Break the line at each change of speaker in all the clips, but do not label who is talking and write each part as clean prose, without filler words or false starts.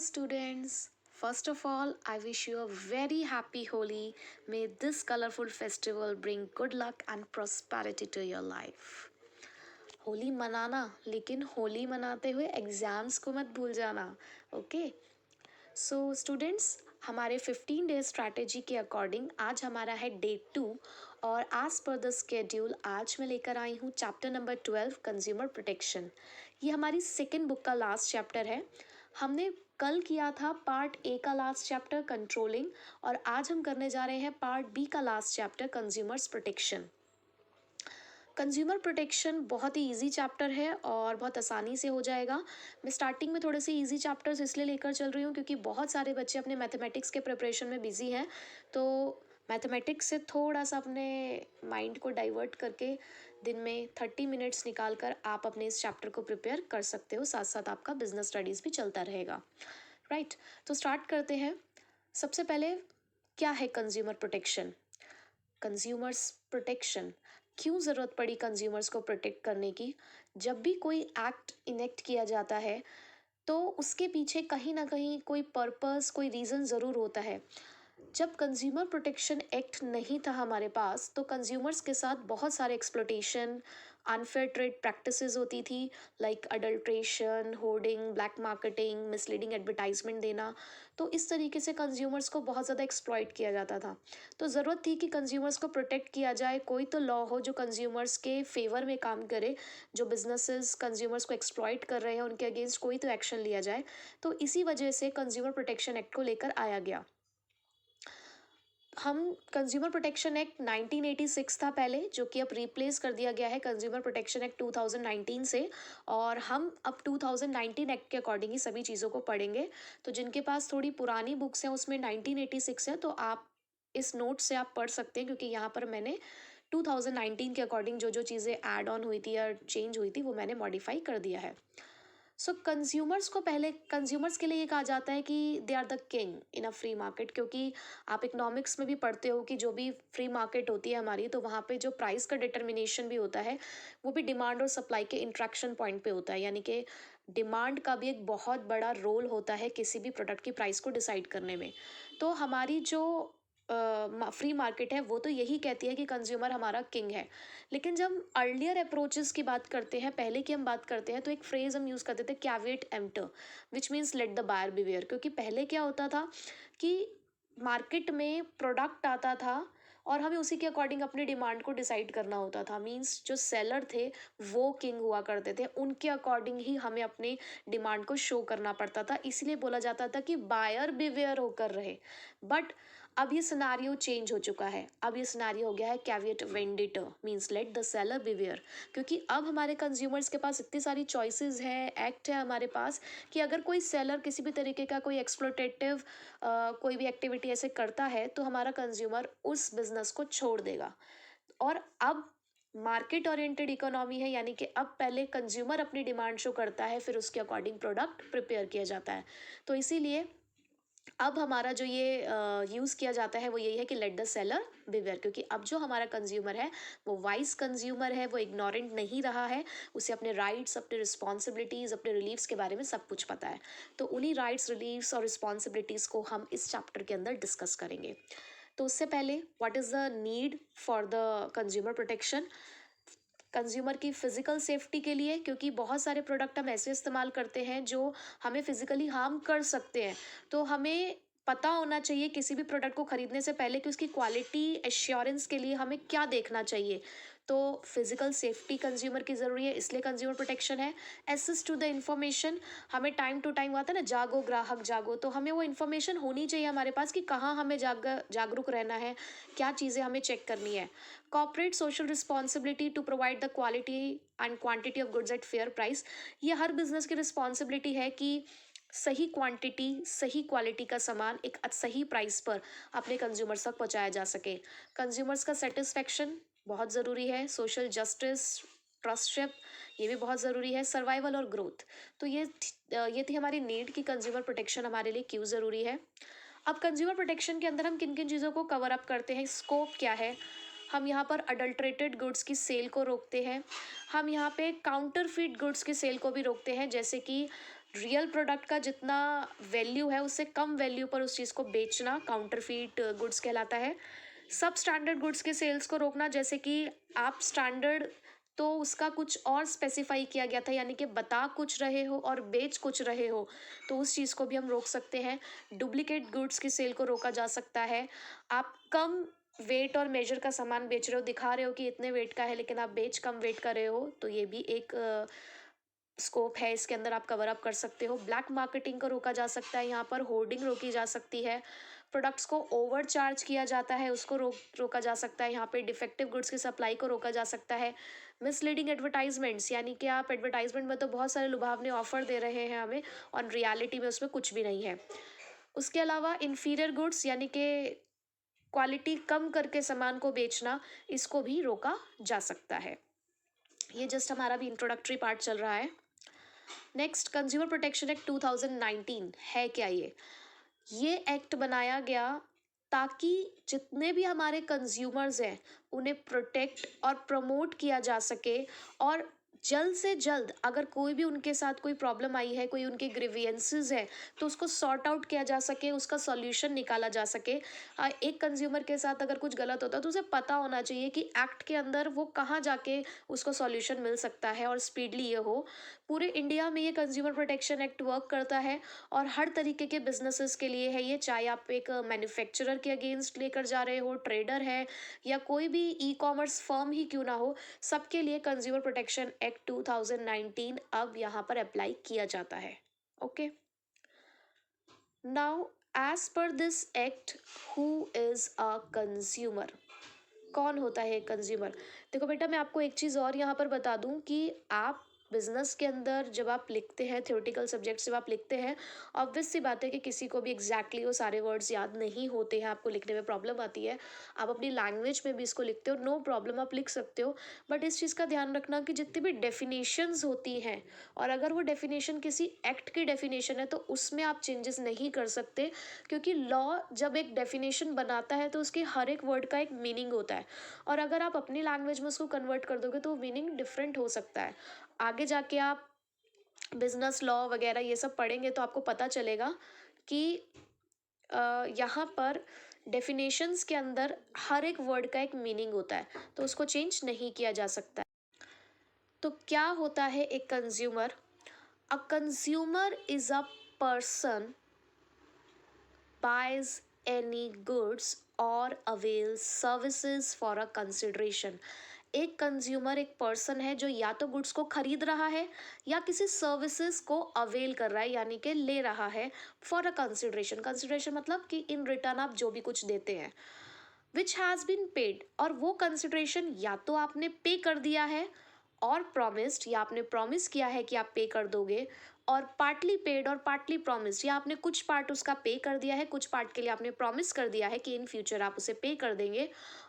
Students, first of all, I wish you a very happy Holi. May this colorful festival bring good luck and prosperity to your life. Holi मनाना, लेकिन होली मनाते हुए exams को मत भूल जाना. ओके. सो स्टूडेंट्स, हमारे 15 डेज स्ट्रैटेजी के अकॉर्डिंग आज हमारा है डे 2. और आज पर द स्केड्यूल आज मैं लेकर आई हूँ चैप्टर नंबर 12 कंज्यूमर प्रोटेक्शन. ये हमारी सेकेंड बुक का लास्ट चैप्टर है. हमने कल किया था पार्ट ए का लास्ट चैप्टर कंट्रोलिंग, और आज हम करने जा रहे हैं पार्ट बी का last chapter consumers protection. Consumer protection बहुत ही इजी चैप्टर है और बहुत आसानी से हो जाएगा. मैं स्टार्टिंग में थोड़े से इजी चैप्टर्स इसलिए लेकर चल रही हूँ क्योंकि बहुत सारे बच्चे अपने मैथमेटिक्स के प्रिपरेशन में बिजी हैं. तो मैथमेटिक्स से थोड़ा सा अपने माइंड को डाइवर्ट करके दिन में 30 मिनट्स निकाल कर आप अपने इस चैप्टर को प्रिपेयर कर सकते हो. साथ साथ आपका बिजनेस स्टडीज़ भी चलता रहेगा. राइट. तो स्टार्ट करते हैं. सबसे पहले, क्या है कंज्यूमर प्रोटेक्शन? कंज्यूमर्स प्रोटेक्शन क्यों ज़रूरत पड़ी कंज्यूमर्स को प्रोटेक्ट करने की? जब भी कोई एक्ट इनेक्ट किया जाता है तो उसके पीछे कहीं ना कहीं कोई पर्पस, कोई रीज़न ज़रूर होता है. जब कंज्यूमर प्रोटेक्शन एक्ट नहीं था हमारे पास तो कंज्यूमर्स के साथ बहुत सारे एक्सप्लोटेशन, अनफेयर ट्रेड प्रैक्टिसेस होती थी, like adulteration, hoarding, black marketing, misleading advertisement देना. तो इस तरीके से कंज्यूमर्स को बहुत ज़्यादा एक्सप्लॉइट किया जाता था. तो ज़रूरत थी कि कंज्यूमर्स को प्रोटेक्ट किया जाए. कोई तो लॉ हो जो कंज्यूमर्स के फेवर में काम करे. जो बिजनेसेस कंज्यूमर्स को एक्सप्लॉइट कर रहे हैं उनके अगेंस्ट कोई तो एक्शन लिया जाए. तो इसी वजह से कंज्यूमर प्रोटेक्शन एक्ट को लेकर आया गया. हम कंज्यूमर प्रोटेक्शन एक्ट 1986 था पहले, जो कि अब रिप्लेस कर दिया गया है कंज्यूमर प्रोटेक्शन एक्ट 2019 से. और हम अब 2019 एक्ट के अकॉर्डिंग ही सभी चीज़ों को पढ़ेंगे. तो जिनके पास थोड़ी पुरानी बुक्स हैं उसमें 1986 है, तो आप इस नोट से आप पढ़ सकते हैं क्योंकि यहाँ पर मैंने 2019 के अकॉर्डिंग जो जो चीज़ें ऐड ऑन हुई थी या चेंज हुई थी वो मैंने मॉडिफाई कर दिया है. सो कंज्यूमर्स को पहले, कंज्यूमर्स के लिए ये कहा जाता है कि they are the king in a free market. क्योंकि आप इकोनॉमिक्स में भी पढ़ते हो कि जो भी फ्री मार्केट होती है हमारी, तो वहाँ पे जो प्राइस का डिटर्मिनेशन भी होता है वो भी डिमांड और सप्लाई के इंट्रैक्शन पॉइंट पे होता है. यानी कि डिमांड का भी एक बहुत बड़ा रोल होता है किसी भी प्रोडक्ट की प्राइस को डिसाइड करने में. तो हमारी जो फ्री मार्केट है वो तो यही कहती है कि कंज्यूमर हमारा किंग है. लेकिन जब हम अर्लियर अप्रोचेस की बात करते हैं, पहले की हम बात करते हैं, तो एक फ्रेज हम यूज़ करते थे, caveat emptor, which means let the buyer beware. क्योंकि पहले क्या होता था कि मार्केट में प्रोडक्ट आता था और हमें उसी के अकॉर्डिंग अपनी डिमांड को डिसाइड करना होता था. मीन्स जो सेलर थे वो किंग हुआ करते थे, उनके अकॉर्डिंग ही हमें अपनी डिमांड को शो करना पड़ता था. इसीलिए बोला जाता था कि बायर बिवेयर होकर रहे. बट अब ये सिनारियो चेंज हो चुका है. अब ये सिनारियो हो गया है caveat venditor, means let the seller beware. क्योंकि अब हमारे कंज्यूमर्स के पास इतनी सारी चॉइसेस हैं, एक्ट है हमारे पास, कि अगर कोई सेलर किसी भी तरीके का कोई एक्सप्लोटेटिव कोई भी एक्टिविटी ऐसे करता है तो हमारा कंज्यूमर उस बिजनेस को छोड़ देगा. और अब मार्केट ओरिएंटेड इकोनॉमी है, यानी कि अब पहले कंज्यूमर अपनी डिमांड शो करता है, फिर उसके अकॉर्डिंग प्रोडक्ट प्रिपेयर किया जाता है. तो इसीलिए अब हमारा जो ये यूज़ किया जाता है वो यही है कि लेट द सेलर बिवेयर. क्योंकि अब जो हमारा कंज्यूमर है वो वाइज कंज्यूमर है, वो इग्नोरेंट नहीं रहा है. उसे अपने राइट्स, अपने रिस्पॉन्सिबिलिटीज़, अपने रिलीव्स के बारे में सब कुछ पता है. तो उन्हीं राइट्स, रिलीव्स और रिस्पॉन्सिबिलिटीज़ को हम इस चैप्टर के अंदर डिस्कस करेंगे. तो उससे पहले, what is the need for the consumer protection? Consumer की फिजिकल सेफ्टी के लिए, क्योंकि बहुत सारे प्रोडक्ट हम ऐसे इस्तेमाल करते हैं जो हमें फिजिकली हार्म कर सकते हैं. तो हमें पता होना चाहिए किसी भी प्रोडक्ट को खरीदने से पहले कि उसकी क्वालिटी एश्योरेंस के लिए हमें क्या देखना चाहिए. तो फिजिकल सेफ्टी कंज्यूमर की ज़रूरी है, इसलिए कंज्यूमर प्रोटेक्शन है. एसेस टू द इंफॉर्मेशन, हमें टाइम टू टाइम आता है ना, जागो ग्राहक जागो. तो हमें वो इन्फॉर्मेशन होनी चाहिए हमारे पास कि कहाँ हमें जागरूक रहना है, क्या चीज़ें हमें चेक करनी है. Corporate social responsibility to provide the quality and quantity of goods at fair price. ये हर बिजनेस की रिस्पॉन्सिबिलिटी है कि सही क्वांटिटी, सही क्वालिटी का सामान एक सही प्राइस पर अपने कंज्यूमर्स तक पहुंचाया जा सके. कंज्यूमर्स का सेटिस्फेक्शन बहुत ज़रूरी है. सोशल जस्टिस, ट्रस्टशिप, ये भी बहुत ज़रूरी है. सर्वाइवल और ग्रोथ. तो ये थी हमारी नीड की कंज्यूमर प्रोटेक्शन हमारे लिए क्यों ज़रूरी है. अब कंज्यूमर प्रोटेक्शन के अंदर हम किन किन चीज़ों को कवर अप करते हैं, स्कोप क्या है. हम यहाँ पर अडल्ट्रेटेड गुड्स की सेल को रोकते हैं. हम यहाँ पे काउंटरफीट गुड्स की सेल को भी रोकते हैं, जैसे कि रियल प्रोडक्ट का जितना वैल्यू है उससे कम वैल्यू पर उस चीज़ को बेचना काउंटरफीट गुड्स कहलाता है। सब स्टैंडर्ड गुड्स के सेल्स को रोकना, जैसे कि आप स्टैंडर्ड तो उसका कुछ और स्पेसिफाई किया गया था, यानी कि बता कुछ रहे हो और बेच कुछ रहे हो, तो उस चीज़ को भी हम रोक सकते हैं। डुप्लीकेट गुड्स की सेल को रोका जा सकता है। आप कम वेट और मेजर का सामान बेच रहे हो, दिखा रहे हो कि इतने वेट का है लेकिन आप बेच कम वेट कर रहे हो, तो ये भी एक स्कोप है, इसके अंदर आप कवर अप कर सकते हो। ब्लैक मार्केटिंग को रोका जा सकता है, यहाँ पर होर्डिंग रोकी जा सकती है। प्रोडक्ट्स को ओवर चार्ज किया जाता है, उसको रोका जा सकता है। यहाँ पे डिफेक्टिव गुड्स की सप्लाई को रोका जा सकता है। मिसलीडिंग एडवर्टाइजमेंट्स, यानी कि आप एडवर्टाइजमेंट में तो बहुत सारे लुभावने ऑफर दे रहे हैं हमें और रियलिटी में उसमें कुछ भी नहीं है। उसके अलावा इन्फीरियर गुड्स, यानी कि क्वालिटी कम करके सामान को बेचना, इसको भी रोका जा सकता है। ये जस्ट हमारा भी इंट्रोडक्टरी पार्ट चल रहा है। नेक्स्ट, कंज्यूमर प्रोटेक्शन एक्ट 2019 है क्या ये एक्ट बनाया गया ताकि जितने भी हमारे कंज्यूमर्स हैं उन्हें प्रोटेक्ट और प्रमोट किया जा सके, और जल्द से जल्द अगर कोई भी उनके साथ कोई प्रॉब्लम आई है, कोई उनके ग्रीवियंसेस है, तो उसको सॉर्ट आउट किया जा सके, उसका सॉल्यूशन निकाला जा सके। एक कंज्यूमर के साथ अगर कुछ गलत होता है तो उसे पता होना चाहिए कि एक्ट के अंदर वो कहाँ जाके उसको सॉल्यूशन मिल सकता है और स्पीडली ये हो। पूरे इंडिया में ये कंज्यूमर प्रोटेक्शन एक्ट वर्क करता है और हर तरीके के बिजनेसेस के लिए है ये, चाहे आप एक मैन्युफैक्चरर के अगेंस्ट लेकर जा रहे हो, ट्रेडर है, या कोई भी ई कॉमर्स फर्म ही क्यों ना हो, सबके लिए कंज्यूमर प्रोटेक्शन एक्ट 2019 अब यहाँ पर अप्लाई किया जाता है। Okay, now as per this act, who is a consumer? कौन होता है कंज्यूमर? देखो बेटा, मैं आपको एक चीज़ और यहाँ पर बता दूँ कि आप बिजनेस के अंदर जब आप लिखते हैं, थ्योरेटिकल सब्जेक्ट जब आप लिखते हैं, ऑब्वियस सी बात है कि किसी को भी एग्जैक्टली वो सारे वर्ड्स याद नहीं होते हैं, आपको लिखने में प्रॉब्लम आती है। आप अपनी लैंग्वेज में भी इसको लिखते हो, नो प्रॉब्लम, आप लिख सकते हो। बट इस चीज़ का ध्यान रखना कि जितनी भी डेफिनेशंस होती हैं, और अगर वो डेफिनेशन किसी एक्ट की डेफिनेशन है तो उसमें आप चेंजेस नहीं कर सकते, क्योंकि लॉ जब एक डेफिनेशन बनाता है तो उसके हर एक वर्ड का एक मीनिंग होता है, और अगर आप अपनी लैंग्वेज में उसको कन्वर्ट कर दोगे तो मीनिंग डिफरेंट हो सकता है। आगे जाके आप बिजनेस लॉ वगैरह ये सब पढ़ेंगे तो आपको पता चलेगा कि यहाँ पर डेफिनेशंस के अंदर हर एक वर्ड का एक मीनिंग होता है, तो उसको चेंज नहीं किया जा सकता। तो क्या होता है एक consumer? A consumer is a person buys any goods or avails services for a consideration। एक कंज्यूमर एक पर्सन है जो या तो गुड्स को खरीद रहा है या किसी सर्विसेज को अवेल कर रहा है, यानी कि ले रहा है फॉर अ कंसिडरेशन। कंसिडरेशन मतलब कि इन रिटर्न आप जो भी कुछ देते हैं, विच हैज़ बीन पेड, और वो कंसिडरेशन या तो आपने पे कर दिया है और प्रॉमिस्ड, या आपने प्रॉमिस किया है कि आप पे कर दोगे, और पार्टली पेड और पार्टली प्रॉमिस्ड, या आपने कुछ पार्ट उसका पे कर दिया है, कुछ पार्ट के लिए आपने प्रॉमिस कर दिया है कि इन फ्यूचर आप उसे पे कर देंगे,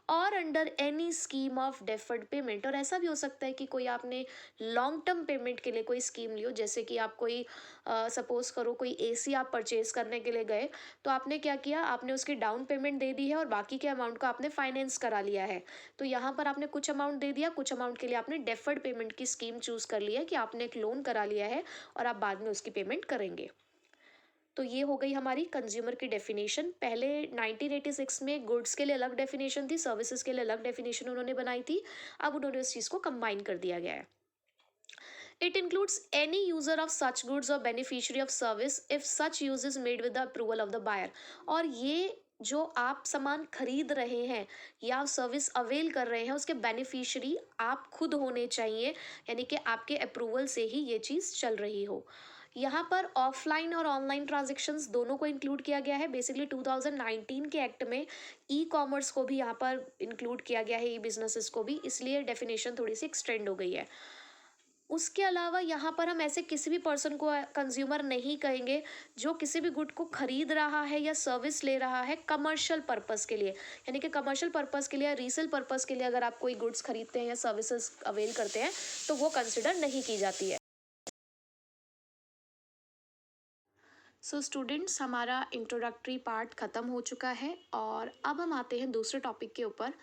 और under any scheme of deferred payment. और ऐसा भी हो सकता है कि कोई आपने लॉन्ग टर्म पेमेंट के लिए कोई स्कीम लियो, जैसे कि आप कोई सपोज करो कोई एसी आप परचेज करने के लिए गए, तो आपने क्या किया, आपने उसकी डाउन पेमेंट दे दी है और बाकी के अमाउंट को आपने फाइनेंस करा लिया है। तो यहाँ पर आपने कुछ अमाउंट दे दिया, कुछ अमाउंट के लिए आपने डेफर्ड पेमेंट की स्कीम चूज कर लिया है कि आपने एक लोन करा लिया है और आप बाद में उसकी पेमेंट करेंगे। तो ये हो गई हमारी कंज्यूमर की डेफिनेशन। पहले 1986 में गुड्स के लिए अलग डेफिनेशन थी, सर्विसेज के लिए अलग डेफिनेशन उन्होंने बनाई थी, अब उन्होंने उस चीज़ को कंबाइन कर दिया गया है। It includes any user of such goods or beneficiary of service if such use is made with the approval of the buyer। और ये जो आप सामान खरीद रहे हैं या सर्विस अवेल कर रहे हैं, उसके बेनिफिशियरी आप खुद होने चाहिए, यानी कि आपके अप्रूवल से ही ये चीज़ चल रही हो। यहाँ पर ऑफलाइन और ऑनलाइन ट्रांजेक्शन्स दोनों को इंक्लूड किया गया है। बेसिकली 2019 के एक्ट में ई कॉमर्स को भी यहाँ पर इंक्लूड किया गया है, ई बिजनेसेस को भी, इसलिए डेफिनेशन थोड़ी सी एक्सटेंड हो गई है। उसके अलावा यहाँ पर हम ऐसे किसी भी पर्सन को कंज्यूमर नहीं कहेंगे जो किसी भी गुड को खरीद रहा है या सर्विस ले रहा है कमर्शियल पर्पस के लिए, यानी कि कमर्शियल पर्पस के लिए या रीसेल पर्पस के लिए अगर आप कोई गुड्स खरीदते हैं या सर्विसेज अवेल करते हैं तो वो कंसिडर नहीं की जाती है। सो स्टूडेंट्स, हमारा इंट्रोडक्टरी पार्ट ख़त्म हो चुका है और अब हम आते हैं दूसरे टॉपिक के ऊपर।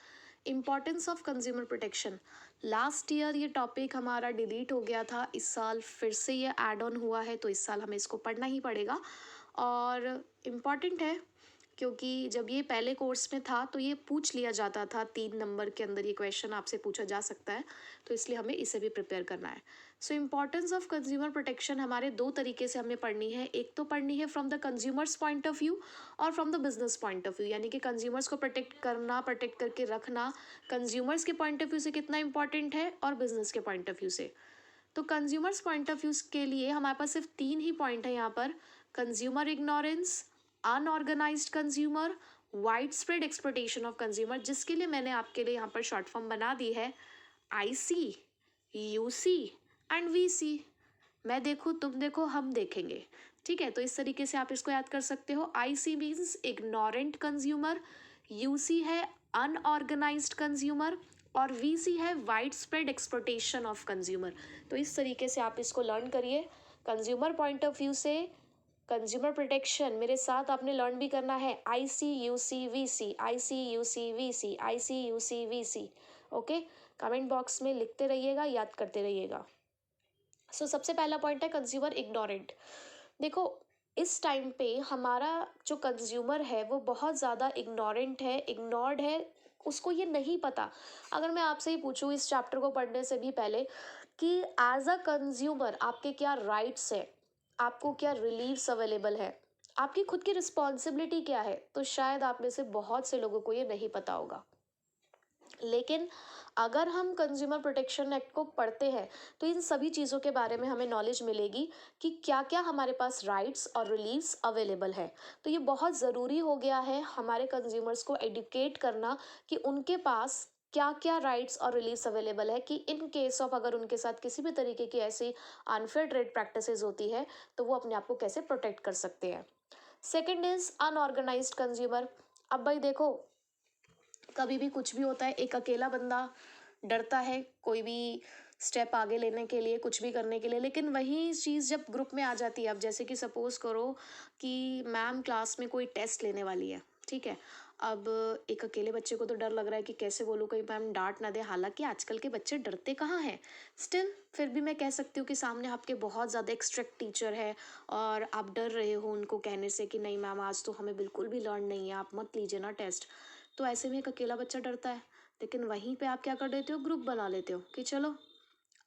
Importance of consumer protection. Last year ये टॉपिक हमारा डिलीट हो गया था, इस साल फिर से ये ऐड ऑन हुआ है, तो इस साल हमें इसको पढ़ना ही पड़ेगा। और इम्पॉर्टेंट है क्योंकि जब ये पहले कोर्स में था तो ये पूछ लिया जाता था, 3 नंबर के अंदर ये क्वेश्चन आपसे पूछा जा सकता है, तो इसलिए हमें इसे भी प्रिपेयर करना है। सो इम्पॉर्टेंस ऑफ कंज्यूमर प्रोटेक्शन हमारे दो तरीके से हमें पढ़नी है। एक तो पढ़नी है from the consumers point of view और from the business point of view, यानी कि कंज्यूमर्स को प्रोटेक्ट करना, प्रोटेक्ट करके रखना कंज्यूमर्स के पॉइंट ऑफ व्यू से कितना इंपॉर्टेंट है और बिजनेस के पॉइंट ऑफ व्यू से। तो कंज्यूमर्स पॉइंट ऑफ व्यू के लिए हमारे पास सिर्फ 3 ही पॉइंट है यहाँ पर: consumer ignorance, unorganised consumer, wide spread exploitation of consumer, जिसके लिए मैंने आपके लिए यहाँ पर शॉर्ट फॉर्म बना दी है IC, UC एंड VC। मैं देखूँ, तुम देखो, हम देखेंगे। ठीक है, तो इस तरीके से आप इसको याद कर सकते हो। IC means ignorant consumer, UC है अनऑर्गेनाइज्ड कंज्यूमर और VC है wide spread exploitation of consumer. तो इस तरीके से आप इसको लर्न करिए। कंज्यूमर पॉइंट ऑफ व्यू से कंज्यूमर प्रोटेक्शन मेरे साथ आपने लर्न भी करना है, IC UC VC, IC UC VC, IC UC VC। Okay, comment box में लिखते रहिएगा, याद करते रहिएगा। सो सबसे पहला पॉइंट है कंज्यूमर इग्नोरेंट। देखो, इस टाइम पे हमारा जो कंज्यूमर है वो बहुत ज़्यादा इग्नोरेंट है, इग्नोर्ड है, उसको ये नहीं पता। अगर मैं आपसे ही पूछूं इस चैप्टर को पढ़ने से भी पहले कि एज अ कंज्यूमर आपके क्या राइट्स है, आपको क्या रिलीव्स अवेलेबल है, आपकी खुद की रिस्पॉन्सिबिलिटी क्या है, तो शायद आप में से बहुत से लोगों को ये नहीं पता होगा। लेकिन अगर हम कंज्यूमर प्रोटेक्शन एक्ट को पढ़ते हैं तो इन सभी चीज़ों के बारे में हमें नॉलेज मिलेगी कि क्या क्या हमारे पास राइट्स और रिलीव्स अवेलेबल है। तो ये बहुत ज़रूरी हो गया है हमारे कंज्यूमर्स को एडुकेट करना कि उनके पास क्या क्या राइट्स और रिलीव्स अवेलेबल है, कि इन केस ऑफ अगर उनके साथ किसी भी तरीके की ऐसी अनफेयर ट्रेड प्रैक्टिसेस होती है तो वो अपने आप को कैसे प्रोटेक्ट कर सकते हैं। Second is unorganised consumer. अब भाई देखो, कभी भी कुछ भी होता है, एक अकेला बंदा डरता है कोई भी स्टेप आगे लेने के लिए, कुछ भी करने के लिए, लेकिन वही चीज़ जब ग्रुप में आ जाती है, अब जैसे कि सपोज करो कि मैम क्लास में कोई टेस्ट लेने वाली है, ठीक है। अब एक अकेले बच्चे को तो डर लग रहा है कि कैसे बोलूँ कहीं मैम डांट ना दे, हालांकि आजकल के बच्चे डरते कहाँ हैं, स्टिल फिर भी मैं कह सकती हूँ कि सामने आपके बहुत ज़्यादा एक्स्ट्रिक्ट टीचर है और आप डर रहे हो उनको कहने से कि नहीं मैम आज तो हमें बिल्कुल भी लर्न नहीं है, आप मत लीजिए ना टेस्ट। तो ऐसे में एक अकेला बच्चा डरता है, लेकिन वहीं पे आप क्या कर देते हो, ग्रुप बना लेते हो कि चलो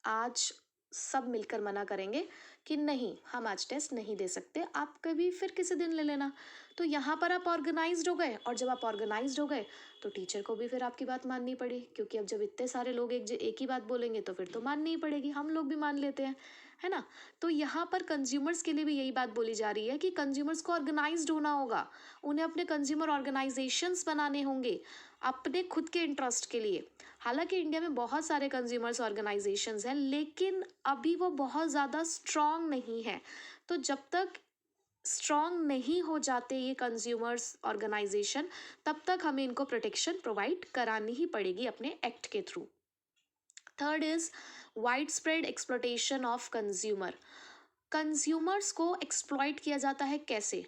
आज सब मिलकर मना करेंगे कि नहीं हम आज टेस्ट नहीं दे सकते, आप कभी फिर किसी दिन ले लेना। तो यहाँ पर आप ऑर्गेनाइज्ड हो गए, और जब आप ऑर्गेनाइज्ड हो गए तो टीचर को भी फिर आपकी बात माननी पड़ी, क्योंकि अब जब इतने सारे लोग एक ही बात बोलेंगे तो फिर तो माननी ही पड़ेगी, हम लोग भी मान लेते हैं, है ना। तो यहाँ पर कंज्यूमर्स के लिए भी यही बात बोली जा रही है कि कंज्यूमर्स को ऑर्गेनाइज्ड होना होगा, उन्हें अपने कंज्यूमर ऑर्गेनाइजेशंस बनाने होंगे अपने खुद के इंटरेस्ट के लिए। हालांकि इंडिया में बहुत सारे कंज्यूमर्स ऑर्गेनाइजेशंस हैं, लेकिन अभी वो बहुत ज़्यादा स्ट्रॉन्ग नहीं है। तो जब तक स्ट्रॉन्ग नहीं हो जाते ये कंज्यूमर्स ऑर्गेनाइजेशन, तब तक हमें इनको प्रोटेक्शन प्रोवाइड करानी ही पड़ेगी अपने एक्ट के through. Third is wide spread exploitation of consumer. Consumers को एक्सप्लॉइट किया जाता है कैसे?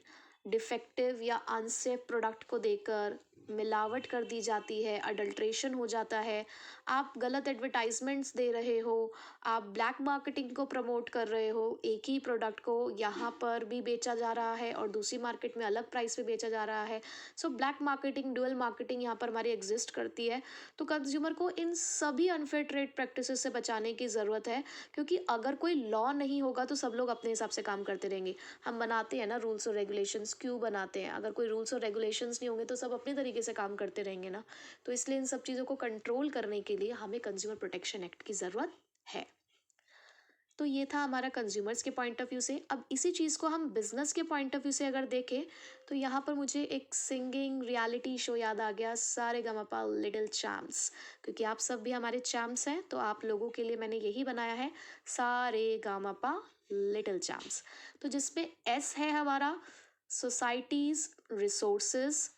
डिफेक्टिव या अनसेफ प्रोडक्ट को देकर, मिलावट कर दी जाती है, अडल्ट्रेशन हो जाता है, आप गलत एडवर्टाइजमेंट्स दे रहे हो, आप ब्लैक मार्केटिंग को प्रमोट कर रहे हो, एक ही प्रोडक्ट को यहाँ पर भी बेचा जा रहा है और दूसरी मार्केट में अलग प्राइस पे बेचा जा रहा है। So black marketing, dual marketing यहाँ पर हमारी एग्जिस्ट करती है। तो कंज्यूमर को इन सभी अनफेयर ट्रेड प्रैक्टिसेस से बचाने की ज़रूरत है, क्योंकि अगर कोई लॉ नहीं होगा तो सब लोग अपने हिसाब से काम करते रहेंगे। हम बनाते हैं ना रूल्स और रेगुलेशंस, क्यों बनाते हैं? अगर कोई रूल्स और रेगुलेशंस नहीं होंगे तो सब अपने तरीके से काम करते रहेंगे ना। तो इसलिए इन सब चीज़ों को कंट्रोल करने के लिए हमें कंज्यूमर प्रोटेक्शन एक्ट की ज़रूरत है। तो ये था हमारा कंज्यूमर्स के पॉइंट ऑफ व्यू से। अब इसी चीज़ को हम बिजनेस के पॉइंट ऑफ व्यू से अगर देखें तो यहाँ पर मुझे एक सिंगिंग रियलिटी शो याद आ गया, सारेगामापा लिटिल चैम्प्स, क्योंकि आप सब भी हमारे चैम्प्स हैं, तो आप लोगों के लिए मैंने यही बनाया है, सारेगामापा लिटिल चैम्प्स। तो जिसमें एस है हमारा सोसाइटीज़ रिसोर्सेज,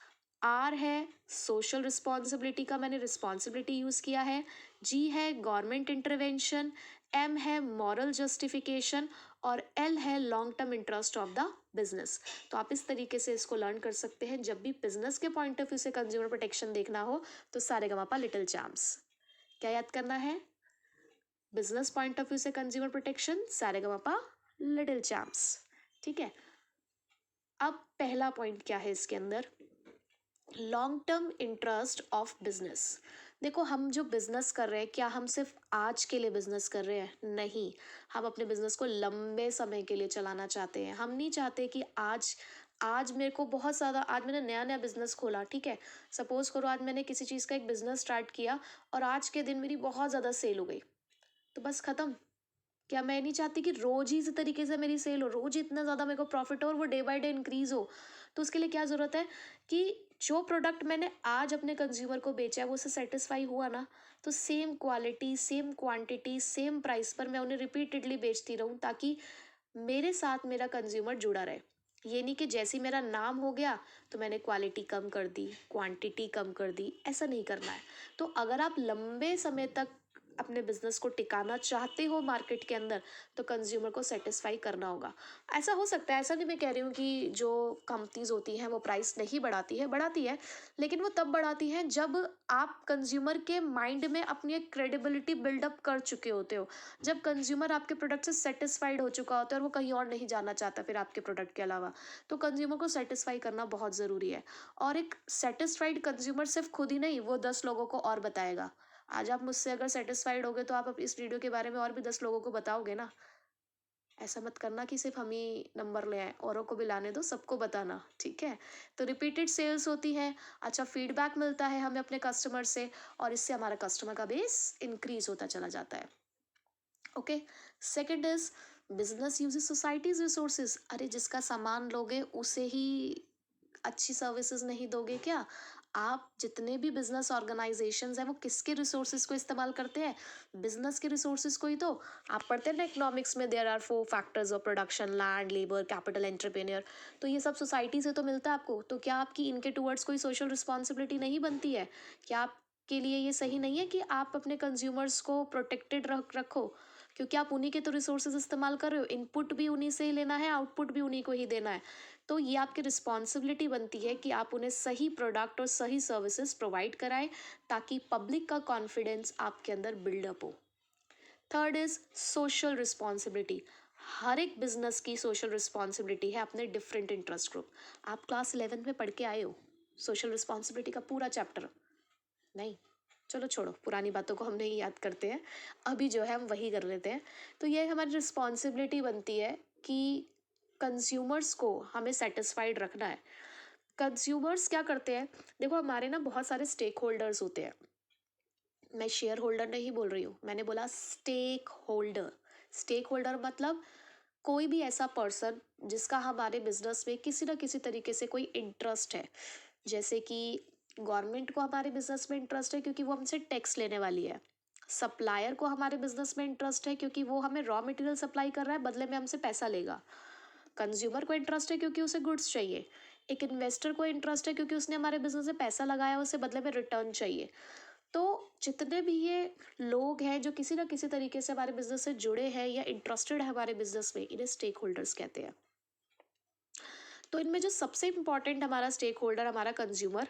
आर है सोशल रिस्पॉन्सिबिलिटी का मैंने रिस्पॉन्सिबिलिटी यूज़ किया है, जी है गवर्नमेंट इंटरवेंशन, एम है मॉरल जस्टिफिकेशन, और L है long term interest of the business. तो आप इस तरीके से इसको लर्न कर सकते हैं। जब भी बिजनेस के पॉइंट ऑफ व्यू से कंज्यूमर प्रोटेक्शन देखना हो तो सारेगामापा लिटिल चैम्प्स। क्या याद करना है? बिजनेस पॉइंट ऑफ व्यू से consumer protection Sa Re Ga Ma Pa little champs. ठीक है, अब पहला पॉइंट क्या है इसके अंदर? Long term interest of business. देखो, हम जो बिजनेस कर रहे हैं, क्या हम सिर्फ आज के लिए बिजनेस कर रहे हैं? नहीं, हम अपने बिजनेस को लंबे समय के लिए चलाना चाहते हैं। हम नहीं चाहते कि आज आज मेरे को बहुत ज़्यादा, आज मैंने नया नया बिजनेस खोला, ठीक है, सपोज करो आज मैंने किसी चीज़ का एक बिजनेस स्टार्ट किया और आज के दिन मेरी बहुत ज़्यादा सेल हो गई, तो बस ख़त्म। क्या मैं नहीं चाहती कि रोज ही इसी तरीके से मेरी सेल हो, रोज इतना ज़्यादा मेरे को प्रॉफिट हो और वो डे बाय डे इंक्रीज हो? तो उसके लिए क्या ज़रूरत है कि जो प्रोडक्ट मैंने आज अपने कंज्यूमर को बेचा है वो उससे सेटिस्फाई हुआ ना, तो same quality, same quantity, same price पर मैं उन्हें रिपीटेडली बेचती रहूं, ताकि मेरे साथ मेरा कंज्यूमर जुड़ा रहे। ये नहीं कि जैसे ही मेरा नाम हो गया तो मैंने क्वालिटी कम कर दी, क्वांटिटी कम कर दी, ऐसा नहीं करना है। तो अगर आप लंबे समय तक अपने बिजनेस को टिकाना चाहते हो मार्केट के अंदर, तो कंज्यूमर को सेटिस्फाई करना होगा। ऐसा हो सकता है, ऐसा नहीं मैं कह रही हूँ कि जो कंपनीज होती हैं वो प्राइस नहीं बढ़ाती है, बढ़ाती है, लेकिन वो तब बढ़ाती हैं जब आप कंज्यूमर के माइंड में अपनी एक क्रेडिबिलिटी बिल्डअप कर चुके होते हो, जब कंज्यूमर आपके प्रोडक्ट से सेटिस्फाइड हो चुका होता है और वो कहीं और नहीं जाना चाहता फिर आपके प्रोडक्ट के अलावा। तो कंज्यूमर को सेटिस्फाई करना बहुत ज़रूरी है। और एक सेटिस्फाइड कंज्यूमर सिर्फ खुद ही नहीं, वो 10 लोगों को और बताएगा। आज आप मुझसे अगर सेटिस्फाइड होगे तो आप इस वीडियो के बारे में और भी 10 लोगों को बताओगे ना। ऐसा मत करना कि सिर्फ हम ही नंबर ले आए, औरों को भी लाने दो, सबको बताना, ठीक है? तो रिपीटेड सेल्स होती हैं, अच्छा फीडबैक मिलता है हमें अपने कस्टमर से, और इससे हमारा कस्टमर का बेस इंक्रीज होता चला जाता है। Okay, second is business uses societies resources. अरे जिसका सामान लोगे उसे ही अच्छी सर्विसेज नहीं दोगे क्या? आप जितने भी बिजनेस ऑर्गेनाइजेशंस हैं वो किसके रिसोर्सेज को इस्तेमाल करते हैं? बिजनेस के रिसोर्सेज को ही तो। आप पढ़ते हैं ना इकोनॉमिक्स में, there are 4 factors of production, land, labour, capital, entrepreneur. तो ये सब सोसाइटी से तो मिलता है आपको, तो क्या आपकी इनके टूवर्ड्स कोई सोशल रिस्पॉन्सिबिलिटी नहीं बनती है? क्या आपके लिए ये सही नहीं है कि आप अपने कंज्यूमर्स को प्रोटेक्टेड रखो? क्योंकि आप उन्हीं के तो रिसोर्सेज इस्तेमाल कर रहे हो, इनपुट भी उन्हीं से ही लेना है, आउटपुट भी उन्हीं को ही देना है। तो ये आपकी रिस्पॉन्सिबिलिटी बनती है कि आप उन्हें सही प्रोडक्ट और सही सर्विसेज प्रोवाइड कराएं, ताकि पब्लिक का कॉन्फिडेंस आपके अंदर बिल्डअप हो। Third is social responsibility. हर एक बिजनेस की सोशल रिस्पॉन्सिबिलिटी है अपने डिफरेंट इंटरेस्ट ग्रुप। आप क्लास 11 में पढ़ के आए हो सोशल रिस्पॉन्सिबिलिटी का पूरा चैप्टर? नहीं, चलो छोड़ो, पुरानी बातों को हम नहीं याद करते हैं, अभी जो है हम वही कर लेते हैं। तो ये हमारी रिस्पॉन्सिबिलिटी बनती है कि कंज्यूमर्स को हमें सेटिस्फाइड रखना है। कंज्यूमर्स क्या करते हैं? देखो, हमारे ना बहुत सारे स्टेक होल्डर्स होते हैं। मैं शेयर होल्डर नहीं बोल रही हूँ, मैंने बोला स्टेक होल्डर। स्टेक होल्डर मतलब कोई भी ऐसा पर्सन जिसका हमारे बिजनेस में किसी ना किसी तरीके से कोई इंटरेस्ट है। जैसे कि गवर्नमेंट को हमारे बिजनेस में इंटरेस्ट है क्योंकि वो हमसे टैक्स लेने वाली है। सप्लायर को हमारे बिजनेस में इंटरेस्ट है क्योंकि वो हमें रॉ मटेरियल सप्लाई कर रहा है, बदले में हमसे पैसा लेगा। कंज्यूमर को इंटरेस्ट है क्योंकि उसे गुड्स चाहिए। एक इन्वेस्टर को इंटरेस्ट है क्योंकि उसने हमारे बिजनेस में पैसा लगाया, उसे बदले में रिटर्न चाहिए। तो जितने भी ये लोग हैं जो किसी ना किसी तरीके से हमारे बिजनेस से जुड़े हैं या इंटरेस्टेड है हमारे बिजनेस में, इन्हें स्टेक होल्डर्स कहते हैं। तो इनमें जो सबसे इम्पोर्टेंट हमारा स्टेक होल्डर हमारा कंज्यूमर,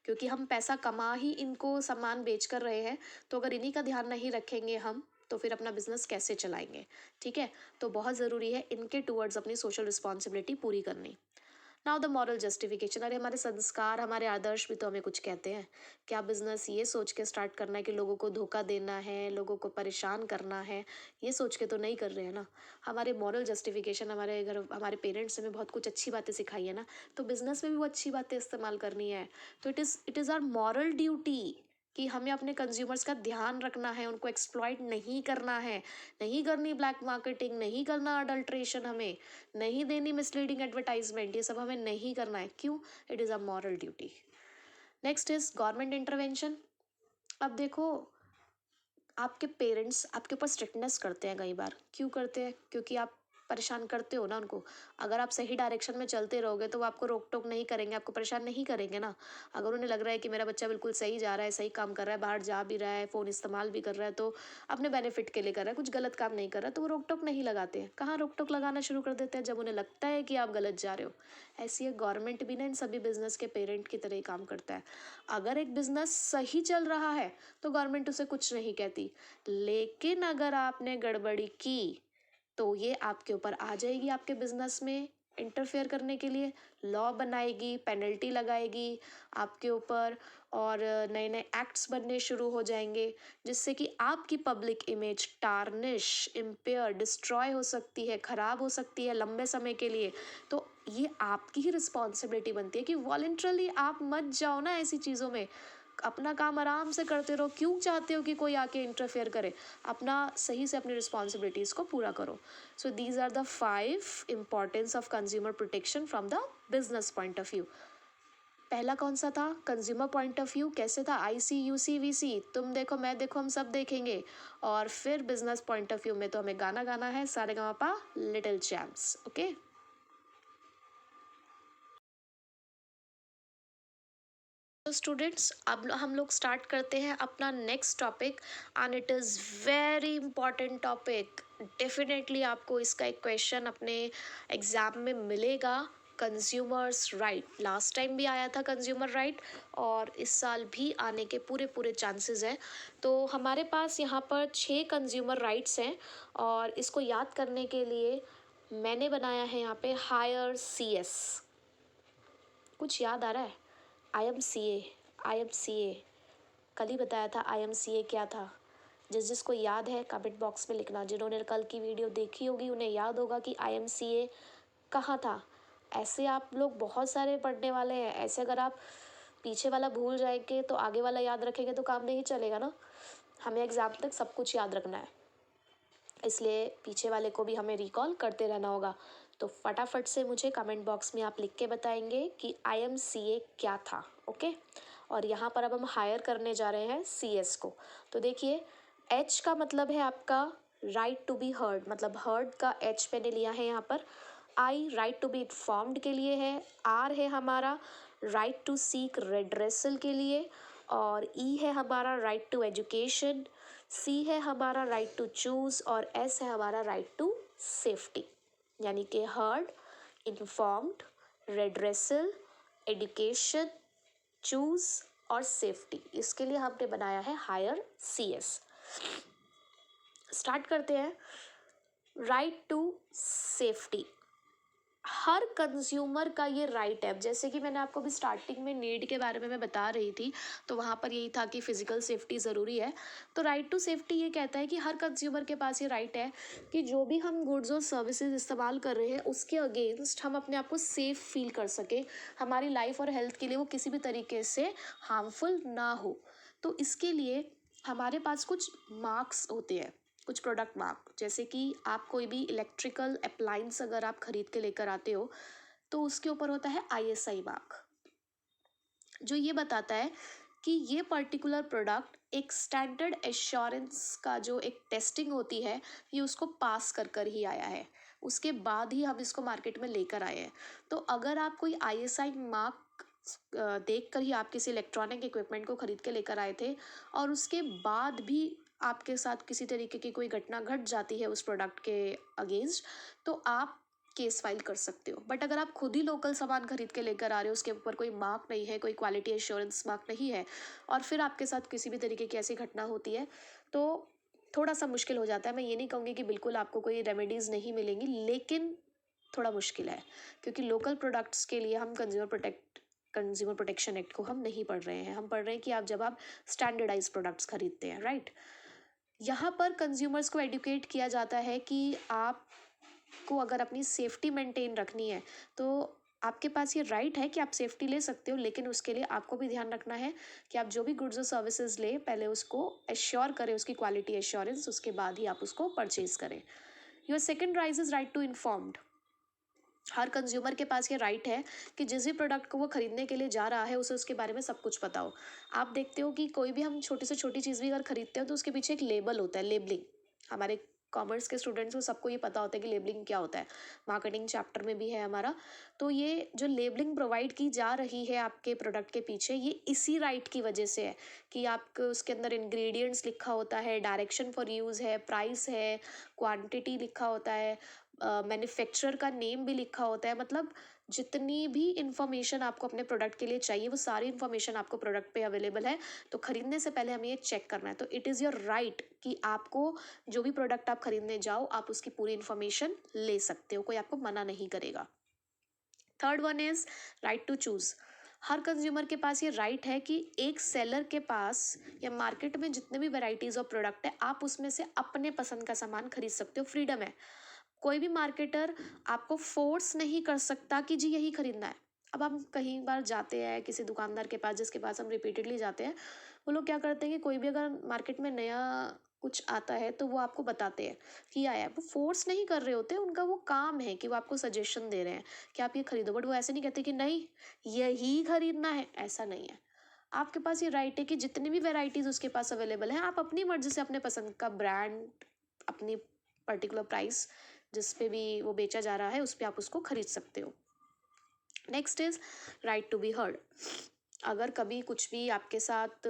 क्योंकि हम पैसा कमा ही इनको सामान बेच कर रहे हैं, तो अगर इन्हीं का ध्यान नहीं रखेंगे हम, तो फिर अपना बिजनेस कैसे चलाएंगे? ठीक है, तो बहुत ज़रूरी है इनके टूवर्ड्स अपनी सोशल रिस्पॉन्सिबिलिटी पूरी करनी। Now the moral justification. अरे हमारे संस्कार, हमारे आदर्श भी तो हमें कुछ कहते हैं। क्या बिजनेस ये सोच के स्टार्ट करना है कि लोगों को धोखा देना है, लोगों को परेशान करना है, ये सोच के तो नहीं कर रहे हैं ना। हमारे मॉरल जस्टिफिकेशन, हमारे घर हमारे पेरेंट्स हमें बहुत कुछ अच्छी बातें सिखाई है ना, तो बिजनेस में भी वो अच्छी बातें इस्तेमाल करनी है। तो it is our moral duty कि हमें अपने कंज्यूमर्स का ध्यान रखना है, उनको एक्सप्लॉइट नहीं करना है, नहीं करनी ब्लैक मार्केटिंग, नहीं करना अडल्ट्रेशन, हमें नहीं देनी मिसलीडिंग एडवर्टाइजमेंट, ये सब हमें नहीं करना है। क्यों? It is a moral duty. Next is government intervention. अब देखो, आपके पेरेंट्स आपके ऊपर स्ट्रिक्टनेस करते हैं कई बार। क्यों करते हैं? क्योंकि आप परेशान करते हो ना उनको, अगर आप सही डायरेक्शन में चलते रहोगे तो वो आपको रोक टोक नहीं करेंगे, आपको परेशान नहीं करेंगे ना। अगर उन्हें लग रहा है कि मेरा बच्चा बिल्कुल सही जा रहा है, सही काम कर रहा है, बाहर जा भी रहा है, फ़ोन इस्तेमाल भी कर रहा है, तो अपने बेनिफिट के लिए कर रहा है, कुछ गलत काम नहीं कर रहा, तो वो रोक टोक नहीं लगाते हैं। कहाँ रोक टोक लगाना शुरू कर देते हैं, जब उन्हें लगता है कि आप गलत जा रहे हो। ऐसी है गवर्नमेंट भी ना इन सभी बिजनेस के पेरेंट की तरह ही काम करता है। अगर एक बिजनेस सही चल रहा है तो गवर्नमेंट उसे कुछ नहीं कहती, लेकिन अगर आपने गड़बड़ी की तो ये आपके ऊपर आ जाएगी, आपके बिजनेस में इंटरफेयर करने के लिए लॉ बनाएगी, पेनल्टी लगाएगी आपके ऊपर, और नए नए एक्ट्स बनने शुरू हो जाएंगे, जिससे कि आपकी public image tarnish, empire, destroy हो सकती है, ख़राब हो सकती है लंबे समय के लिए। तो ये आपकी ही रिस्पॉन्सिबिलिटी बनती है कि वॉलेंटरली आप मत जाओ ना ऐसी चीज़ों में, अपना काम आराम से करते रहो। क्यों चाहते हो कि कोई आके इंटरफेयर करे, अपना सही से अपनी रिस्पॉन्सिबिलिटीज़ को पूरा करो। So these are the 5 importance of consumer protection from the business point of view. पहला कौन सा था, कंज्यूमर पॉइंट ऑफ व्यू कैसे था, ICUC VC, तुम देखो मैं देखो हम सब देखेंगे। और फिर बिजनेस पॉइंट ऑफ व्यू में तो हमें गाना गाना है, सारेगामापा लिटिल चैम्प्स। ओके, तो स्टूडेंट्स अब हम लोग स्टार्ट करते हैं अपना next topic, and it is very important topic. Definitely आपको इसका एक क्वेश्चन अपने एग्ज़ाम में मिलेगा। कंज्यूमर्स राइट, लास्ट टाइम भी आया था कंज्यूमर राइट, और इस साल भी आने के पूरे पूरे चांसेस हैं। तो हमारे पास यहाँ पर 6 कंज्यूमर राइट्स हैं, और इसको याद करने के लिए मैंने बनाया है यहाँ पे हायर CS। कुछ याद आ रहा है, आई एम सी ए कल ही बताया था IMCA क्या था। जिस जिसको याद है कमेंट बॉक्स में लिखना, जिन्होंने कल की वीडियो देखी होगी उन्हें याद होगा कि IMCA कहाँ था। ऐसे आप लोग बहुत सारे पढ़ने वाले हैं, ऐसे अगर आप पीछे वाला भूल जाएंगे तो आगे वाला याद रखेंगे तो काम नहीं चलेगा ना। हमें एग्ज़ाम तक सब कुछ याद रखना है, इसलिए पीछे वाले को भी हमें रिकॉल करते रहना होगा। तो फटाफट से मुझे कमेंट बॉक्स में आप लिख के बताएंगे कि IMCA क्या था। ओके, और यहाँ पर अब हम हायर करने जा रहे हैं CS को। तो देखिए, H का मतलब है आपका राइट टू बी हर्ड, मतलब हर्ड का H मैंने लिया है यहाँ पर। I right to be informed के लिए है। R है हमारा राइट टू सीक रेड्रेसल के लिए, और E है हमारा राइट टू एजुकेशन, C है हमारा राइट टू चूज़, और S है हमारा राइट टू सेफ्टी। यानी कि heard, informed, redressal, education, choose और सेफ्टी, इसके लिए हमने बनाया है हायर CS। स्टार्ट करते हैं। राइट टू सेफ्टी, हर कंज्यूमर का ये राइट है। अब जैसे कि मैंने आपको भी स्टार्टिंग में नीड के बारे में मैं बता रही थी, तो वहाँ पर यही था कि फिजिकल सेफ्टी ज़रूरी है। तो राइट टू सेफ्टी ये कहता है कि हर कंज्यूमर के पास ये राइट है कि जो भी हम गुड्स और सर्विसेज इस्तेमाल कर रहे हैं उसके अगेंस्ट हम अपने आप को सेफ फील कर सकें, हमारी लाइफ और हेल्थ के लिए वो किसी भी तरीके से हार्मफुल ना हो। तो इसके लिए हमारे पास कुछ मार्क्स होते हैं, कुछ प्रोडक्ट मार्क। जैसे कि आप कोई भी इलेक्ट्रिकल अप्लायंस अगर आप खरीद के लेकर आते हो तो उसके ऊपर होता है ISI मार्क, जो ये बताता है कि ये पर्टिकुलर प्रोडक्ट एक स्टैंडर्ड एश्योरेंस का जो एक टेस्टिंग होती है ये उसको पास कर कर ही आया है, उसके बाद ही हम इसको मार्केट में लेकर आए हैं। तो अगर आप कोई ISI मार्क देख कर ही आप किसी इलेक्ट्रॉनिक इक्विपमेंट को खरीद के लेकर आए थे, और उसके बाद भी आपके साथ किसी तरीके की कोई घटना घट जाती है उस प्रोडक्ट के अगेंस्ट, तो आप केस फाइल कर सकते हो। बट अगर आप खुद ही लोकल सामान खरीद के लेकर आ रहे हो, उसके ऊपर कोई मार्क नहीं है, कोई क्वालिटी एश्योरेंस मार्क नहीं है, और फिर आपके साथ किसी भी तरीके की ऐसी घटना होती है, तो थोड़ा सा मुश्किल हो जाता है। मैं ये नहीं कहूँगी कि बिल्कुल आपको कोई रेमेडीज़ नहीं मिलेंगी, लेकिन थोड़ा मुश्किल है, क्योंकि लोकल प्रोडक्ट्स के लिए हम कंज्यूमर प्रोटेक्शन एक्ट को हम नहीं पढ़ रहे हैं। हम पढ़ रहे हैं कि आप जब आप स्टैंडर्डाइज प्रोडक्ट्स खरीदते हैं, राइट। यहाँ पर कंज्यूमर्स को एडुकेट किया जाता है कि आपको अगर अपनी सेफ्टी मेंटेन रखनी है तो आपके पास ये राइट है कि आप सेफ्टी ले सकते हो, लेकिन उसके लिए आपको भी ध्यान रखना है कि आप जो भी गुड्स और सर्विसेज लें पहले उसको एश्योर करें, उसकी क्वालिटी एश्योरेंस, उसके बाद ही आप उसको परचेज करें। Your second rights is right to informed, हर कंज्यूमर के पास ये राइट है कि जिस भी प्रोडक्ट को वो खरीदने के लिए जा रहा है उसे उसके बारे में सब कुछ पता हो। आप देखते हो कि कोई भी हम छोटी से छोटी चीज़ भी अगर खरीदते हो तो उसके पीछे एक लेबल होता है, लेबलिंग। हमारे कॉमर्स के स्टूडेंट्स को सबको ये पता होता है कि लेबलिंग क्या होता है, मार्केटिंग चैप्टर में भी है हमारा। तो ये जो लेबलिंग प्रोवाइड की जा रही है आपके प्रोडक्ट के पीछे, ये इसी राइट की वजह से है कि आपको उसके अंदर इंग्रेडिएंट्स लिखा होता है, डायरेक्शन फॉर यूज़ है, प्राइस है, क्वांटिटी लिखा होता है, मैन्युफैक्चरर का नेम भी लिखा होता है। मतलब जितनी भी इंफॉर्मेशन आपको अपने प्रोडक्ट के लिए चाहिए वो सारी इंफॉर्मेशन आपको प्रोडक्ट पे अवेलेबल है। तो खरीदने से पहले हमें ये चेक करना है। तो इट इज़ योर राइट कि आपको जो भी प्रोडक्ट आप खरीदने जाओ आप उसकी पूरी इंफॉर्मेशन ले सकते हो, कोई आपको मना नहीं करेगा। Third one is right to choose. हर कंज्यूमर के पास ये राइट है कि एक सेलर के पास या मार्केट में जितने भी वेराइटीज ऑफ प्रोडक्ट है आप उसमें से अपने पसंद का सामान खरीद सकते हो, फ्रीडम है। कोई भी मार्केटर आपको फोर्स नहीं कर सकता कि जी यही खरीदना है। अब हम कहीं बार जाते हैं किसी दुकानदार के पास जिसके पास हम रिपीटेडली जाते हैं, वो लोग क्या करते हैं कि कोई भी अगर मार्केट में नया कुछ आता है तो वो आपको बताते हैं कि आया है। वो फोर्स नहीं कर रहे होते, उनका वो काम है कि वो आपको सजेशन दे रहे हैं कि आप ये खरीदो, बट वो ऐसे नहीं कहते कि नहीं यही खरीदना है, ऐसा नहीं है। आपके पास ये राइट है कि जितनी भी वेराइटीज उसके पास अवेलेबल है आप अपनी मर्जी से अपने पसंद का ब्रांड, अपनी पर्टिकुलर प्राइस जिस पे भी वो बेचा जा रहा है उस पर आप उसको खरीद सकते हो। Next is right to be heard. अगर कभी कुछ भी आपके साथ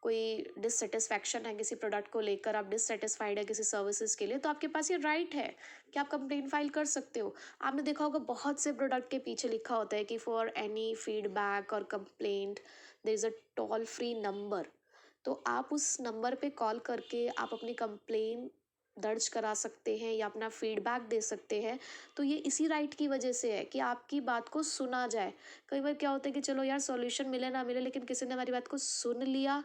कोई डिससेटिस्फैक्शन है किसी प्रोडक्ट को लेकर, आप डिससेटिस्फाइड है किसी सर्विसेज के लिए, तो आपके पास ये राइट है कि आप कंप्लेंट फाइल कर सकते हो। आपने देखा होगा बहुत से प्रोडक्ट के पीछे लिखा होता है कि फॉर एनी फीडबैक और complaint there is a toll free number. तो आप उस नंबर पे कॉल करके आप अपनी कंप्लेन दर्ज करा सकते हैं या अपना फीडबैक दे सकते हैं। तो ये इसी राइट की वजह से है कि आपकी बात को सुना जाए। कई बार क्या होता है कि चलो यार सॉल्यूशन मिले ना मिले लेकिन किसी ने हमारी बात को सुन लिया,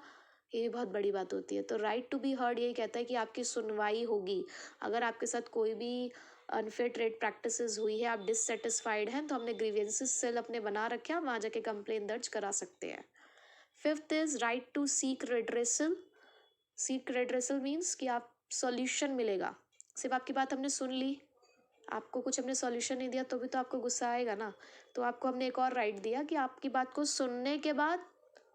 ये भी बहुत बड़ी बात होती है। तो राइट टू बी हर्ड यही कहता है कि आपकी सुनवाई होगी। अगर आपके साथ कोई भी अनफेयर ट्रेड प्रैक्टिसेस हुई है, आप डिससेटिस्फाइड हैं, तो हमने ग्रीवेंसेस सेल अपने बना रखे हैं, वहाँ जाके कंप्लेन दर्ज करा सकते हैं। Fifth is right to seek redressal. Seek redressal means कि आप सॉल्यूशन मिलेगा। सिर्फ आपकी बात हमने सुन ली, आपको कुछ हमने सॉल्यूशन नहीं दिया तो भी तो आपको गुस्सा आएगा ना। तो आपको हमने एक और राइट दिया कि आपकी बात को सुनने के बाद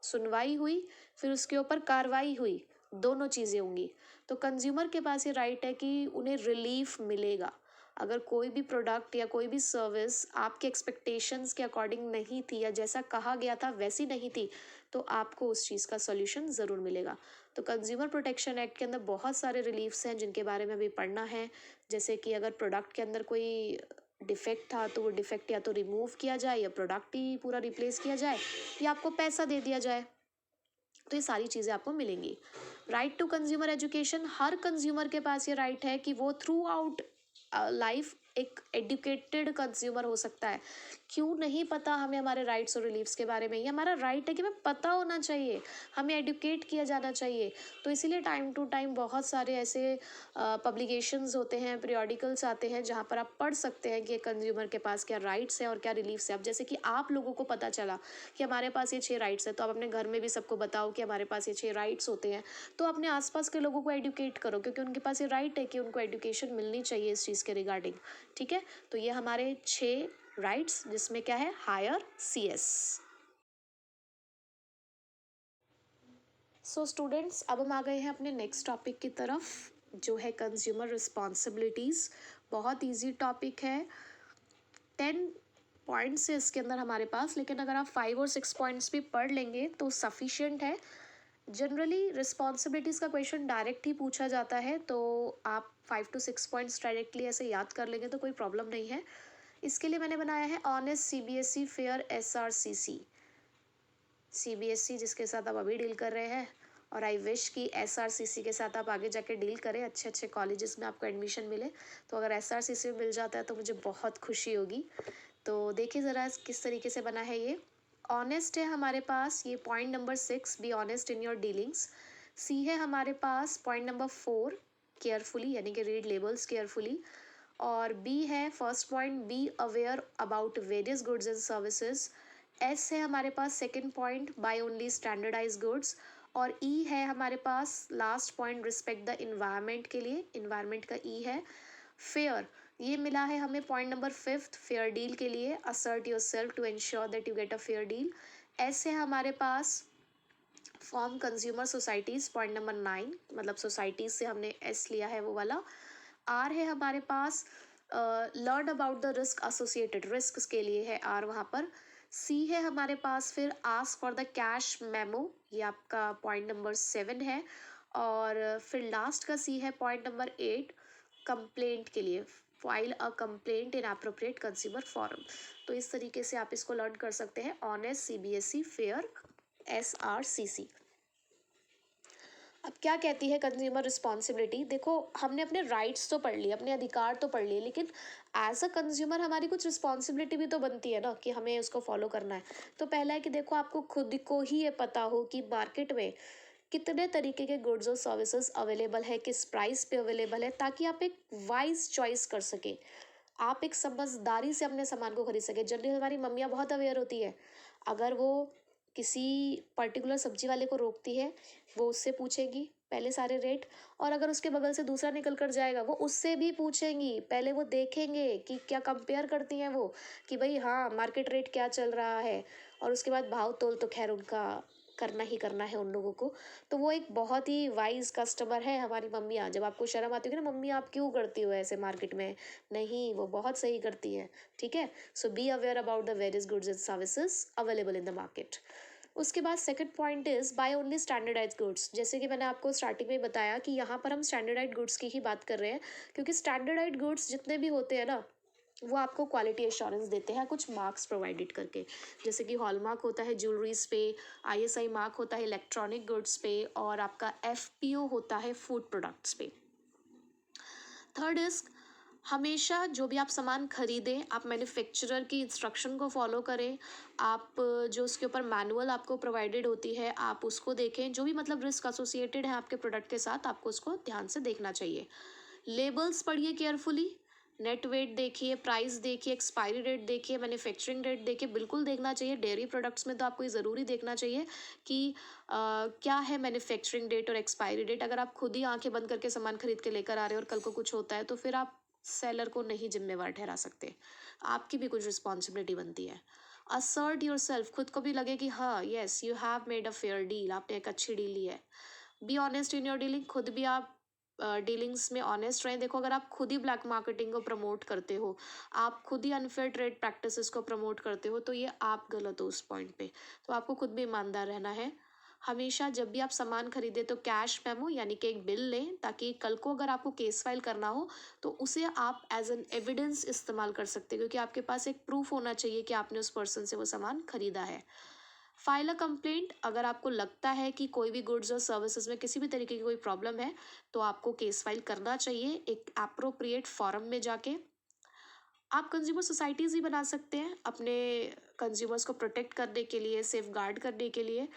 सुनवाई हुई, फिर उसके ऊपर कार्रवाई हुई, दोनों चीज़ें होंगी। तो कंज्यूमर के पास ये राइट है कि उन्हें रिलीफ मिलेगा। अगर कोई भी प्रोडक्ट या कोई भी सर्विस आपके एक्सपेक्टेशंस के अकॉर्डिंग नहीं थी या जैसा कहा गया था वैसी नहीं थी, तो आपको उस चीज़ का सॉल्यूशन ज़रूर मिलेगा। तो कंज्यूमर प्रोटेक्शन एक्ट के अंदर बहुत सारे रिलीफ्स हैं जिनके बारे में अभी पढ़ना है। जैसे कि अगर प्रोडक्ट के अंदर कोई डिफेक्ट था तो वो डिफेक्ट या तो रिमूव किया जाए या प्रोडक्ट ही पूरा रिप्लेस किया जाए या आपको पैसा दे दिया जाए। तो ये सारी चीज़ें आपको मिलेंगी। Right to consumer education. हर कंज्यूमर के पास ये राइट है कि वो थ्रू आउट लाइफ एक एडुकेटेड कंज्यूमर हो सकता है। क्यों नहीं पता हमें हमारे राइट्स और रिलीफ्स के बारे में, ये हमारा राइट है कि हमें पता होना चाहिए, हमें एडुकेट किया जाना चाहिए। तो इसीलिए टाइम टू टाइम बहुत सारे ऐसे पब्लिकेशंस होते हैं, पीरियोडिकल्स आते हैं जहाँ पर आप पढ़ सकते हैं कि कंज्यूमर के पास क्या राइट्स हैं और क्या रिलीफ्स हैं। अब जैसे कि आप लोगों को पता चला कि हमारे पास ये 6 राइट्स हैं, तो आप अपने घर में भी सबको बताओ कि हमारे पास ये 6 राइट्स होते हैं। तो अपने आसपास के लोगों को एडुकेट करो क्योंकि उनके पास ये राइट है कि उनको एडुकेशन मिलनी चाहिए इस चीज़ के रिगार्डिंग। ठीक है, तो ये हमारे 6 राइट्स जिसमें क्या है हायर CS। सो स्टूडेंट्स अब हम आ गए हैं अपने नेक्स्ट टॉपिक की तरफ जो है कंज्यूमर रिस्पॉन्सिबिलिटीज़। बहुत इजी टॉपिक है, 10 पॉइंट्स है इसके अंदर हमारे पास, लेकिन अगर आप 5 और 6 पॉइंट्स भी पढ़ लेंगे तो सफिशिएंट है। जनरली रिस्पॉन्सिबिलिटीज़ का क्वेश्चन डायरेक्ट ही पूछा जाता है, तो आप 5 to 6 पॉइंट्स डायरेक्टली ऐसे याद कर लेंगे तो कोई प्रॉब्लम नहीं है। इसके लिए मैंने बनाया है honest CBSE fair SRCC। CBSE जिसके साथ आप अभी डील कर रहे हैं, और आई विश कि SRCC के साथ आप आगे जाके डील करें, अच्छे अच्छे कॉलेजेस में आपको एडमिशन मिले। तो अगर SRCC में मिल जाता है तो मुझे बहुत खुशी होगी। तो देखिए ज़रा किस तरीके से बना है ये। ऑनेस्ट है हमारे पास, ये point number 6, be honest in your dealings. C है हमारे पास पॉइंट नंबर 4, केयरफुली, यानी कि रीड लेबल्स केयरफुली। और बी है first point, be aware about various goods and services. S है हमारे पास second point, buy only standardise goods. और ई है हमारे पास last point, respect the environment के लिए, इन्वायरमेंट का ई है। फेयर, ये मिला है हमें पॉइंट नंबर 5 फेयर डील के लिए, assert your self to ensure that you get a fair deal. S है हमारे पास form consumer societies, point number 9, मतलब सोसाइटीज़ से हमने एस लिया है वो वाला। आर है हमारे पास learn about the risk associated, risk के लिए है आर वहाँ पर। सी है हमारे पास फिर ask for the cash memo, ये आपका पॉइंट नंबर 7 है। और फिर लास्ट का सी है पॉइंट नंबर 8, कंप्लेंट के लिए, file a complaint in appropriate consumer forum. तो इस तरीके से आप इसको लर्न कर सकते हैं, ऑनेस्ट, सीबीएसई, फेयर, SRCC। अब क्या कहती है कंज्यूमर रिस्पॉन्सिबिलिटी? देखो, हमने अपने राइट्स तो पढ़ लिए, अपने अधिकार तो पढ़ लिए, लेकिन एज अ कंज्यूमर हमारी कुछ रिस्पॉन्सिबिलिटी भी तो बनती है ना, कि हमें उसको फॉलो करना है। तो पहला है कि देखो, आपको खुद को ही ये पता हो कि मार्केट में कितने तरीके के गुड्स और सर्विसेज अवेलेबल है, किस प्राइस पे अवेलेबल है, ताकि आप एक वाइज चॉइस कर सकें, आप एक समझदारी से अपने सामान को खरीद सकें। जनरली हमारी मम्मियाँ बहुत अवेयर होती है, अगर वो किसी पर्टिकुलर सब्जी वाले को रोकती है, वो उससे पूछेगी पहले सारे रेट, और अगर उसके बगल से दूसरा निकल कर जाएगा वो उससे भी पूछेंगी, पहले वो देखेंगे कि क्या कंपेयर करती हैं वो, कि भाई हाँ मार्केट रेट क्या चल रहा है, और उसके बाद भाव तोल तो खैर उनका करना ही करना है उन लोगों को। तो वो एक बहुत ही वाइज कस्टमर है हमारी मम्मियाँ। जब आपको शर्म आती होगी ना, मम्मी आप क्यों करती हो ऐसे मार्केट में, नहीं वो बहुत सही करती है, ठीक है। So be aware about the various goods and services available in the market. उसके बाद second point is buy only standardise goods. जैसे कि मैंने आपको स्टार्टिंग में बताया कि यहाँ पर हम स्टैंडर्डाइज गुड्स की ही बात कर रहे हैं, क्योंकि स्टैंडर्डाइज गुड्स जितने भी होते हैं ना, वो आपको क्वालिटी एश्योरेंस देते हैं कुछ मार्क्स प्रोवाइडेड करके। जैसे कि हॉलमार्क होता है ज्वेलरीज पे, ISI मार्क होता है इलेक्ट्रॉनिक गुड्स पे, और आपका FPO होता है फूड प्रोडक्ट्स पे। थर्ड इज, हमेशा जो भी आप सामान खरीदें, आप मैन्युफैक्चरर की इंस्ट्रक्शन को फॉलो करें, आप जो उसके ऊपर मैनुअल आपको प्रोवाइडेड होती है आप उसको देखें, जो भी मतलब रिस्क एसोसिएटेड है आपके प्रोडक्ट के साथ आपको उसको ध्यान से देखना चाहिए। लेबल्स पढ़िए केयरफुली, नेट वेट देखिए, प्राइस देखिए, एक्सपायरी डेट देखिए, मैन्युफैक्चरिंग डेट देखिए, बिल्कुल देखना चाहिए। डेयरी प्रोडक्ट्स में तो आपको ये ज़रूरी देखना चाहिए कि क्या है मैन्युफैक्चरिंग डेट और एक्सपायरी डेट। अगर आप खुद ही आंखें बंद करके सामान खरीद के लेकर आ रहे हो और कल को कुछ होता है तो फिर आप सेलर को नहीं जिम्मेवार ठहरा सकते, आपकी भी कुछ रिस्पॉन्सिबिलिटी बनती है। असर्ट योर सेल्फ, खुद को भी लगे कि हाँ yes you have made a fair deal, आपने एक अच्छी डील ली है। B honest in your dealing, खुद भी आप डीलिंग्स में ऑनेस्ट रहें। देखो, अगर आप खुद ही ब्लैक मार्केटिंग को प्रमोट करते हो, आप खुद ही अनफेयर ट्रेड प्रैक्टिसेस को प्रमोट करते हो, तो ये आप गलत हो उस पॉइंट पे। तो आपको खुद भी ईमानदार रहना है। हमेशा जब भी आप सामान खरीदें तो कैश मेमो यानी कि एक बिल लें, ताकि कल को अगर आपको केस फाइल करना हो तो उसे आप एज एन एविडेंस इस्तेमाल कर सकते हैं, क्योंकि आपके पास एक प्रूफ होना चाहिए कि आपने उस पर्सन से वो सामान खरीदा है। फाइल अ कंप्लेंट, अगर आपको लगता है कि कोई भी गुड्स और सर्विसेज में किसी भी तरीके की कोई प्रॉब्लम है तो आपको केस फाइल करना चाहिए एक एप्रोप्रिएट फॉरम में जाके। आप कंज्यूमर सोसाइटीज़ ही बना सकते हैं अपने कंज्यूमर्स को प्रोटेक्ट करने के लिए, सेफ गार्ड करने के लिए,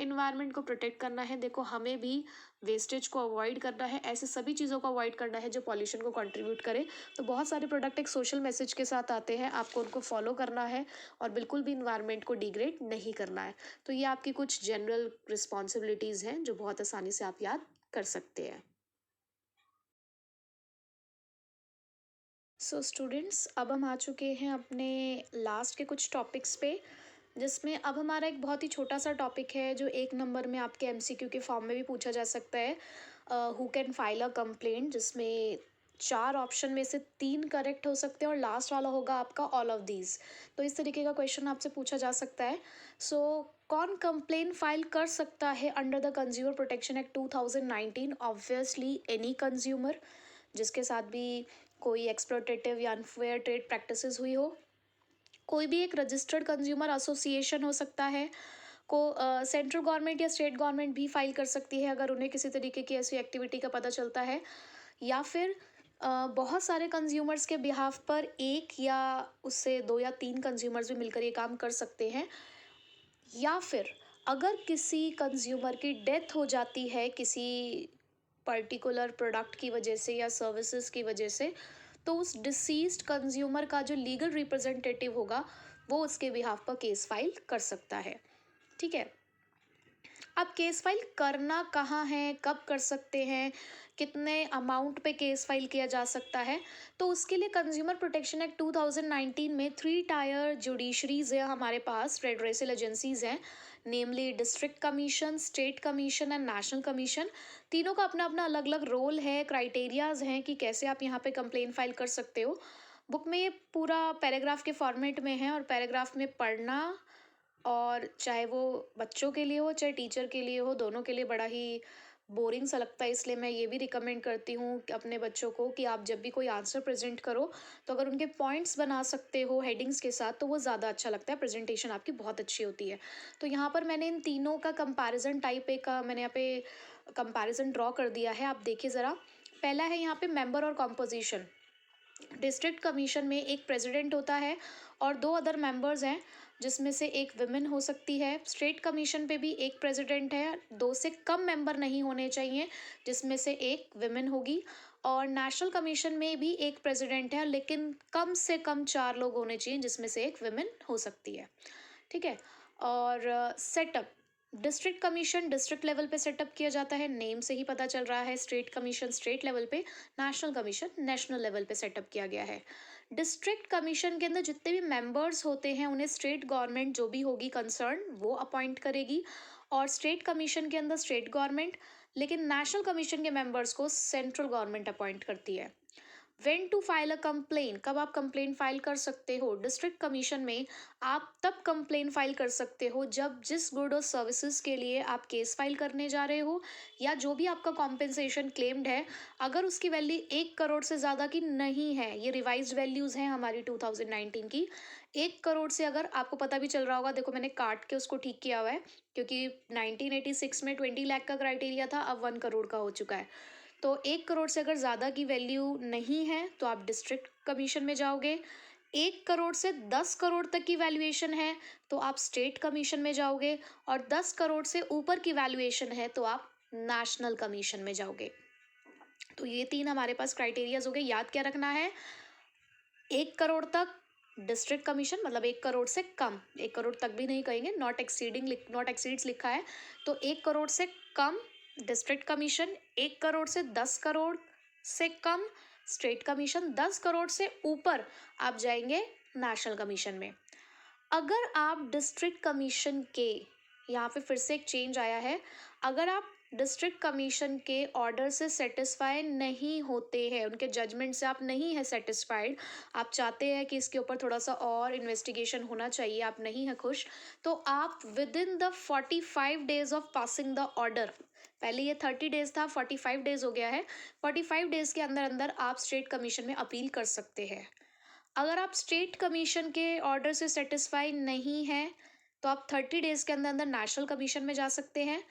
इन्वायरमेंट को प्रोटेक्ट करना है। देखो, हमें भी वेस्टेज को अवॉइड करना है, ऐसे सभी चीज़ों को अवॉइड करना है जो पॉल्यूशन को कंट्रीब्यूट करे। तो बहुत सारे प्रोडक्ट एक सोशल मैसेज के साथ आते हैं, आपको उनको फॉलो करना है और बिल्कुल भी इन्वायरमेंट को डिग्रेड नहीं करना है। तो ये आपकी कुछ जनरल रिस्पॉन्सिबिलिटीज़ हैं जो बहुत आसानी से आप याद कर सकते हैं। सो स्टूडेंट्स, अब हम आ चुके हैं अपने लास्ट के कुछ टॉपिक्स पे, जिसमें अब हमारा एक बहुत ही छोटा सा टॉपिक है जो 1 नंबर में आपके MCQ के फॉर्म में भी पूछा जा सकता है, who can file a complaint, जिसमें 4 ऑप्शन में से 3 करेक्ट हो सकते हैं और लास्ट वाला होगा आपका ऑल ऑफ दीज। तो इस तरीके का क्वेश्चन आपसे पूछा जा सकता है। सो कौन कंप्लेन फाइल कर सकता है under the consumer protection act 2019? Obviously any consumer जिसके साथ भी कोई एक्सप्लोटेटिव या अनफेयर ट्रेड प्रैक्टिसेस हुई हो, कोई भी एक रजिस्टर्ड कंज्यूमर एसोसिएशन हो सकता है, को सेंट्रल गवर्नमेंट या स्टेट गवर्नमेंट भी फाइल कर सकती है अगर उन्हें किसी तरीके की ऐसी एक्टिविटी का पता चलता है, या फिर बहुत सारे कंज्यूमर्स के बिहाफ पर एक या उससे 2 या 3 कंज्यूमर्स भी मिलकर ये काम कर सकते हैं, या फिर अगर किसी कंज्यूमर की डेथ हो जाती है किसी पर्टिकुलर प्रोडक्ट की वजह से या सर्विसेज की वजह से, तो उस डिसीज्ड कंज्यूमर का जो लीगल रिप्रेजेंटेटिव होगा वो उसके बिहाफ पर केस फाइल कर सकता है, ठीक है। अब केस फाइल करना कहाँ है, कब कर सकते हैं, कितने अमाउंट पे केस फाइल किया जा सकता है, तो उसके लिए कंज्यूमर प्रोटेक्शन एक्ट 2019 में 3 टायर जुडिशरीज है हमारे पास, रेडरेसल एजेंसीज हैं, namely district commission, state commission and national commission. तीनों का अपना अपना अलग अलग रोल है, क्राइटेरियाज हैं कि कैसे आप यहाँ पे कंप्लेन फाइल कर सकते हो। बुक में ये पूरा पैराग्राफ के फॉर्मेट में है और पैराग्राफ में पढ़ना, और चाहे वो बच्चों के लिए हो चाहे टीचर के लिए हो, दोनों के लिए बड़ा ही बोरिंग सा लगता है। इसलिए मैं ये भी रिकमेंड करती हूँ कि अपने बच्चों को कि आप जब भी कोई आंसर प्रेजेंट करो तो अगर उनके पॉइंट्स बना सकते हो हेडिंग्स के साथ तो वो ज़्यादा अच्छा लगता है, प्रेजेंटेशन आपकी बहुत अच्छी होती है। तो यहाँ पर मैंने इन तीनों का कंपैरिजन टाइप एक मैंने यहाँ पे कंपैरिजन ड्रॉ कर दिया है, आप देखिए ज़रा। पहला है यहाँ पे मेंबर और कॉम्पोजिशन। डिस्ट्रिक्ट कमीशन में एक प्रेसिडेंट होता है और दो अदर मेंबर्स हैं, जिसमें से एक विमेन हो सकती है। स्टेट कमीशन पे भी एक प्रेसिडेंट है, दो से कम मेंबर नहीं होने चाहिए, जिसमें से एक विमेन होगी। और नेशनल कमीशन में भी एक प्रेसिडेंट है, लेकिन कम से कम चार लोग होने चाहिए, जिसमें से एक विमेन हो सकती है। ठीक है। और setup, district commission district level पे सेटअप किया जाता है, नेम से ही पता चल रहा है। स्टेट कमीशन स्टेट लेवल पे, नेशनल कमीशन नेशनल लेवल पे सेटअप किया गया है। डिस्ट्रिक्ट कमीशन के अंदर जितने भी मेंबर्स होते हैं उन्हें स्टेट गवर्नमेंट जो भी होगी कंसर्न वो अपॉइंट करेगी, और स्टेट कमीशन के अंदर स्टेट गवर्नमेंट, लेकिन नेशनल कमीशन के मेंबर्स को सेंट्रल गवर्नमेंट अपॉइंट करती है। When to file a complain, कब आप कंप्लेन फाइल कर सकते हो? डिस्ट्रिक्ट कमीशन में आप तब कंप्लेन फाइल कर सकते हो जब जिस गुड और सर्विसेज के लिए आप केस फाइल करने जा रहे हो या जो भी आपका कॉम्पेंसेशन क्लेम्ड है, अगर उसकी वैल्यू 1 करोड़ से ज़्यादा की नहीं है, ये रिवाइज्ड वैल्यूज़ हैं हमारी 2019 की। 1 करोड़ से अगर आपको पता भी चल रहा होगा, देखो मैंने काट के उसको ठीक किया हुआ है, क्योंकि 1986 में 20 लाख का क्राइटेरिया था, अब 1 करोड़ का हो चुका है। तो 1 करोड़ से अगर ज़्यादा की वैल्यू नहीं है तो आप डिस्ट्रिक्ट कमीशन में जाओगे। 1 करोड़ से 10 करोड़ तक की वैल्यूएशन है तो आप स्टेट कमीशन में जाओगे, और 10 करोड़ से ऊपर की वैल्यूएशन है तो आप नेशनल कमीशन में जाओगे। तो ये तीन हमारे पास क्राइटेरियाज हो गए। याद क्या रखना है? 1 करोड़ तक डिस्ट्रिक्ट कमीशन, मतलब 1 करोड़ से कम, 1 करोड़ तक भी नहीं कहेंगे, नॉट एक्सीडिंग, नॉट एक्सीड्स लिखा है, तो 1 करोड़ से कम डिस्ट्रिक्ट कमीशन, 1 करोड़ से 10 करोड़ से कम स्टेट कमीशन, 10 करोड़ से ऊपर आप जाएंगे नेशनल कमीशन में। अगर आप डिस्ट्रिक्ट कमीशन के, यहाँ पे फिर से एक चेंज आया है, अगर आप डिस्ट्रिक्ट कमीशन के ऑर्डर से सेटिस्फाई नहीं होते हैं, उनके जजमेंट से आप नहीं है सेटिस्फाइड, आप चाहते हैं कि इसके ऊपर थोड़ा सा और इन्वेस्टिगेशन होना चाहिए, आप नहीं है खुश, तो आप with in the 45 days of passing the order, पहले ये 30 डेज था, 45 डेज हो गया है, 45 डेज के अंदर अंदर आप स्टेट कमीशन में अपील कर सकते हैं। अगर आप स्टेट कमीशन के ऑर्डर से सेटिस्फाई नहीं हैं तो आप 30 डेज के अंदर अंदर नेशनल कमीशन में जा सकते हैं।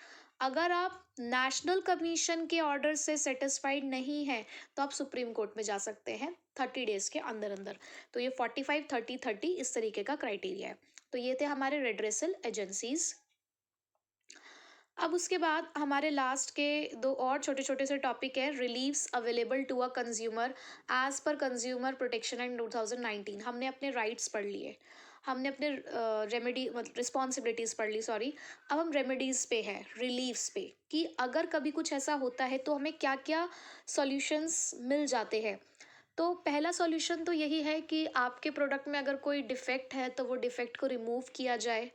अगर आप नेशनल कमीशन के ऑर्डर से सेटिस्फाइड नहीं हैं तो आप सुप्रीम कोर्ट में जा सकते हैं 30 डेज के अंदर अंदर। तो ये 45, 30, 30 इस तरीके का क्राइटेरिया है। तो ये थे हमारे रेड्रेसल एजेंसीज। अब उसके बाद हमारे लास्ट के दो और छोटे छोटे से टॉपिक है, reliefs available to a consumer as per consumer protection act 2019। हमने अपने राइट्स पढ़ लिए, हमने अपने रेमेडी मतलब रिस्पॉन्सिबिलिटीज़ पढ़ ली, सॉरी। अब हम रेमेडीज़ पे है, रिलीव्स पे, कि अगर कभी कुछ ऐसा होता है तो हमें क्या क्या सॉल्यूशंस मिल जाते हैं। तो पहला सॉल्यूशन तो यही है कि आपके प्रोडक्ट में अगर कोई डिफेक्ट है तो वो डिफेक्ट को रिमूव किया जाए,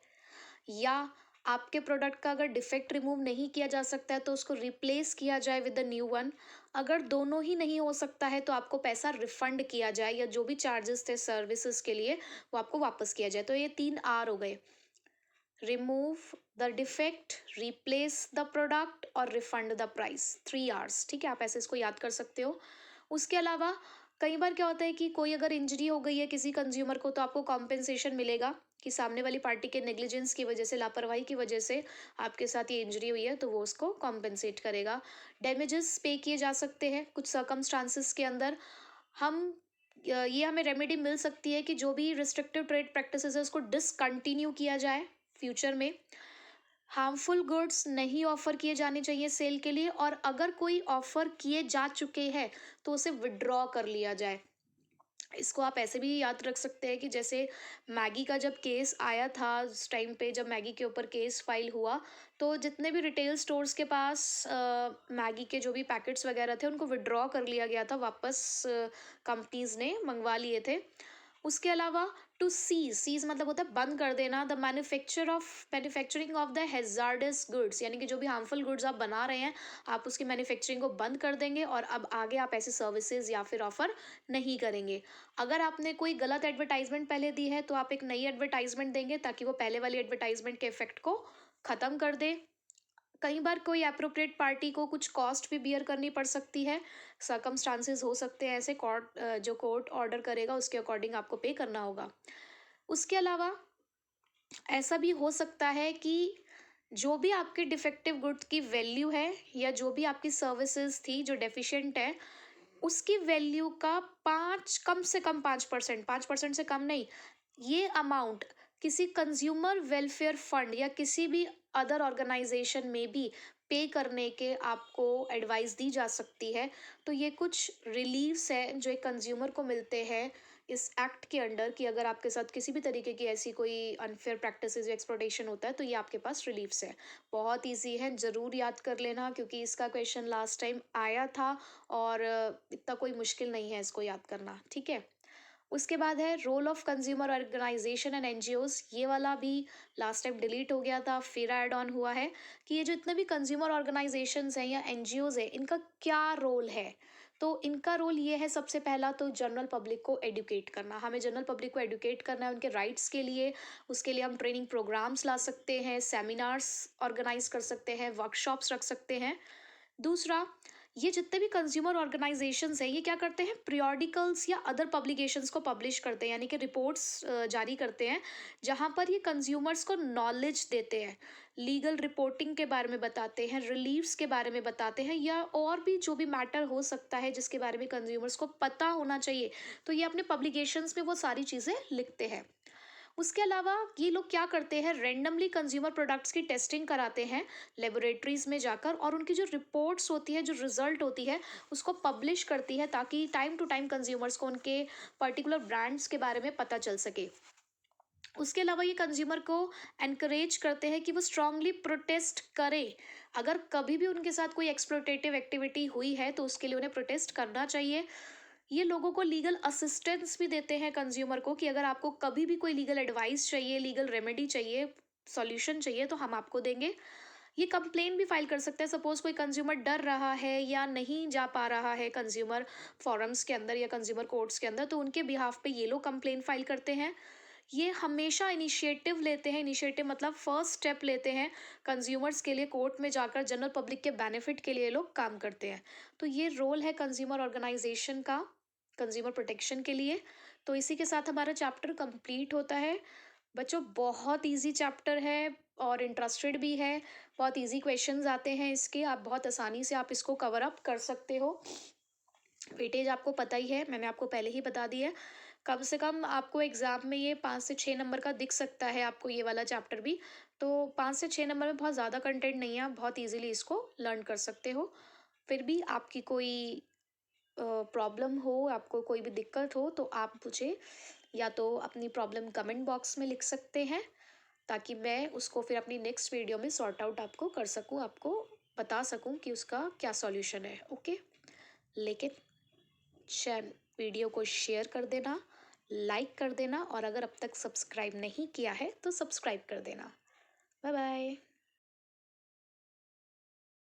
या आपके प्रोडक्ट का अगर डिफेक्ट रिमूव नहीं किया जा सकता है तो उसको रिप्लेस किया जाए विद द न्यू वन। अगर दोनों ही नहीं हो सकता है तो आपको पैसा रिफंड किया जाए, या जो भी चार्जेस थे सर्विसेज के लिए वो आपको वापस किया जाए। तो ये 3 R हो गए, remove the defect, replace the product और रिफंड द प्राइस, 3 Rs। ठीक है, आप ऐसे इसको याद कर सकते हो। उसके अलावा कई बार क्या होता है कि कोई अगर इंजरी हो गई है किसी कंज्यूमर को तो आपको कॉम्पेंसेशन मिलेगा कि सामने वाली पार्टी के नेग्लिजेंस की वजह से, लापरवाही की वजह से आपके साथ ये इंजरी हुई है, तो वो उसको कॉम्पेंसेट करेगा। डैमेजेस पे किए जा सकते हैं कुछ सर्कमस्टांसिस के अंदर। हम ये हमें रेमेडी मिल सकती है कि जो भी रिस्ट्रिक्टिव ट्रेड प्रैक्टिसेस है उसको डिसकंटिन्यू किया जाए फ्यूचर में। हार्मफुल गुड्स नहीं ऑफर किए जाने चाहिए सेल के लिए, और अगर कोई ऑफर किए जा चुके हैं तो उसे विड्रॉ कर लिया जाए। इसको आप ऐसे भी याद रख सकते हैं कि जैसे मैगी का जब केस आया था, उस टाइम पे जब मैगी के ऊपर केस फाइल हुआ तो जितने भी रिटेल स्टोर्स के पास मैगी के जो भी पैकेट्स वगैरह थे उनको विड्रॉ कर लिया गया था वापस, कंपनीज ने मंगवा लिए थे। उसके अलावा टू सीज मतलब होता है बंद कर देना, the manufacturing of the hazards goods, यानी कि जो भी हार्मफुल गुड्स आप बना रहे हैं आप उसकी मैन्युफैक्चरिंग को बंद कर देंगे और अब आगे आप ऐसे सर्विसेज या फिर ऑफर नहीं करेंगे। अगर आपने कोई गलत एडवर्टाइजमेंट पहले दी है तो आप एक नई एडवर्टाइजमेंट देंगे ताकि वो पहले वाली एडवर्टाइजमेंट के इफेक्ट को ख़त्म कर दे। कई बार कोई एप्रोप्रिएट पार्टी को कुछ कॉस्ट भी बियर करनी पड़ सकती है, सर्कमस्टांसेस हो सकते हैं ऐसे, जो कोर्ट ऑर्डर करेगा उसके अकॉर्डिंग आपको पे करना होगा। उसके अलावा ऐसा भी हो सकता है कि जो भी आपके डिफेक्टिव गुड्स की वैल्यू है या जो भी आपकी सर्विसेज थी जो डेफिशिएंट है उसकी वैल्यू का 5 कम से कम 5%, 5% से कम नहीं, ये अमाउंट किसी कंज्यूमर वेलफेयर फंड या किसी भी अदर ऑर्गेनाइजेशन में भी पे करने के आपको एडवाइस दी जा सकती है। तो ये कुछ रिलीफ्स है जो एक कंज्यूमर को मिलते हैं इस एक्ट के अंडर, कि अगर आपके साथ किसी भी तरीके की ऐसी कोई अनफेयर प्रैक्टिसेस या एक्सप्लॉयटेशन होता है तो ये आपके पास रिलीफ्स है। बहुत इजी है, ज़रूर याद कर लेना क्योंकि इसका क्वेश्चन लास्ट टाइम आया था और इतना कोई मुश्किल नहीं है इसको याद करना, ठीक है। उसके बाद है role of consumer organization and NGOs, ये वाला भी लास्ट टाइम डिलीट हो गया था, फिर ऐड ऑन हुआ है कि ये जो इतने भी कंज्यूमर ऑर्गेनाइजेशंस हैं या एनजीओज हैं इनका क्या रोल है। तो इनका रोल ये है, सबसे पहला तो जनरल पब्लिक को एडुकेट करना, हमें जनरल पब्लिक को एडुकेट करना है उनके राइट्स के लिए। उसके लिए हम ट्रेनिंग प्रोग्राम्स ला सकते हैं, सेमिनार्स ऑर्गेनाइज कर सकते हैं, वर्कशॉप्स रख सकते हैं। दूसरा, ये जितने भी कंज्यूमर ऑर्गेनाइजेशंस हैं ये क्या करते हैं, पीरियोडिकल्स या अदर पब्लिकेशंस को पब्लिश करते हैं, यानी कि रिपोर्ट्स जारी करते हैं जहाँ पर ये कंज्यूमर्स को नॉलेज देते हैं, लीगल रिपोर्टिंग के बारे में बताते हैं, रिलीफ्स के बारे में बताते हैं या और भी जो भी मैटर हो सकता है जिसके बारे में कंज्यूमर्स को पता होना चाहिए। तो ये अपने पब्लिकेशंस में वो सारी चीज़ें लिखते हैं। उसके अलावा ये लोग क्या करते हैं, रेंडमली कंज्यूमर प्रोडक्ट्स की टेस्टिंग कराते हैं लेबोरेटरीज में जाकर और उनकी जो रिपोर्ट्स होती है, जो रिजल्ट होती है उसको पब्लिश करती है ताकि टाइम टू टाइम कंज्यूमर्स को उनके पर्टिकुलर ब्रांड्स के बारे में पता चल सके। उसके अलावा ये कंज्यूमर को एनकरेज करते हैं कि वो स्ट्रांगली प्रोटेस्ट करें। अगर कभी भी उनके साथ कोई एक्सप्लोटेटिव एक्टिविटी हुई है तो उसके लिए उन्हें प्रोटेस्ट करना चाहिए। ये लोगों को लीगल असिस्टेंस भी देते हैं कंज्यूमर को, कि अगर आपको कभी भी कोई लीगल एडवाइस चाहिए, लीगल रेमेडी चाहिए, सॉल्यूशन चाहिए तो हम आपको देंगे। ये कंप्लेन भी फाइल कर सकते हैं, सपोज कोई कंज्यूमर डर रहा है या नहीं जा पा रहा है कंज्यूमर फोरम्स के अंदर या कंज्यूमर कोर्ट्स के अंदर, तो उनके बिहाफ पे ये लोग कंप्लेन फाइल करते हैं। ये हमेशा इनिशिएटिव लेते हैं, इनिशिएटिव मतलब फर्स्ट स्टेप लेते हैं कंज्यूमर्स के लिए, कोर्ट में जाकर जनरल पब्लिक के बेनिफिट के लिए ये लोग काम करते हैं। तो ये रोल है कंज्यूमर ऑर्गेनाइजेशन का कंज्यूमर प्रोटेक्शन के लिए। तो इसी के साथ हमारा चैप्टर कंप्लीट होता है। बच्चों बहुत इजी चैप्टर है और इंटरेस्टेड भी है, बहुत इजी क्वेश्चंस आते हैं इसके, आप बहुत आसानी से आप इसको कवर अप कर सकते हो। वेटेज आपको पता ही है, मैंने आपको पहले ही बता दी है। कम से कम आपको एग्ज़ाम में ये 5 से 6 नंबर का दिख सकता है आपको ये वाला चैप्टर भी। तो 5 से 6 नंबर में बहुत ज़्यादा कंटेंट नहीं है, आप बहुत इजीली इसको लर्न कर सकते हो। फिर भी आपकी कोई प्रॉब्लम हो, आपको कोई भी दिक्कत हो तो आप मुझे या तो अपनी प्रॉब्लम कमेंट बॉक्स में लिख सकते हैं ताकि मैं उसको फिर अपनी नेक्स्ट वीडियो में सॉर्ट आउट आपको कर सकूं, आपको बता सकूं कि उसका क्या सॉल्यूशन है। ओके, लेकिन चैन वीडियो को शेयर कर देना, लाइक कर देना और अगर अब तक सब्सक्राइब नहीं किया है तो सब्सक्राइब कर देना। Bye bye.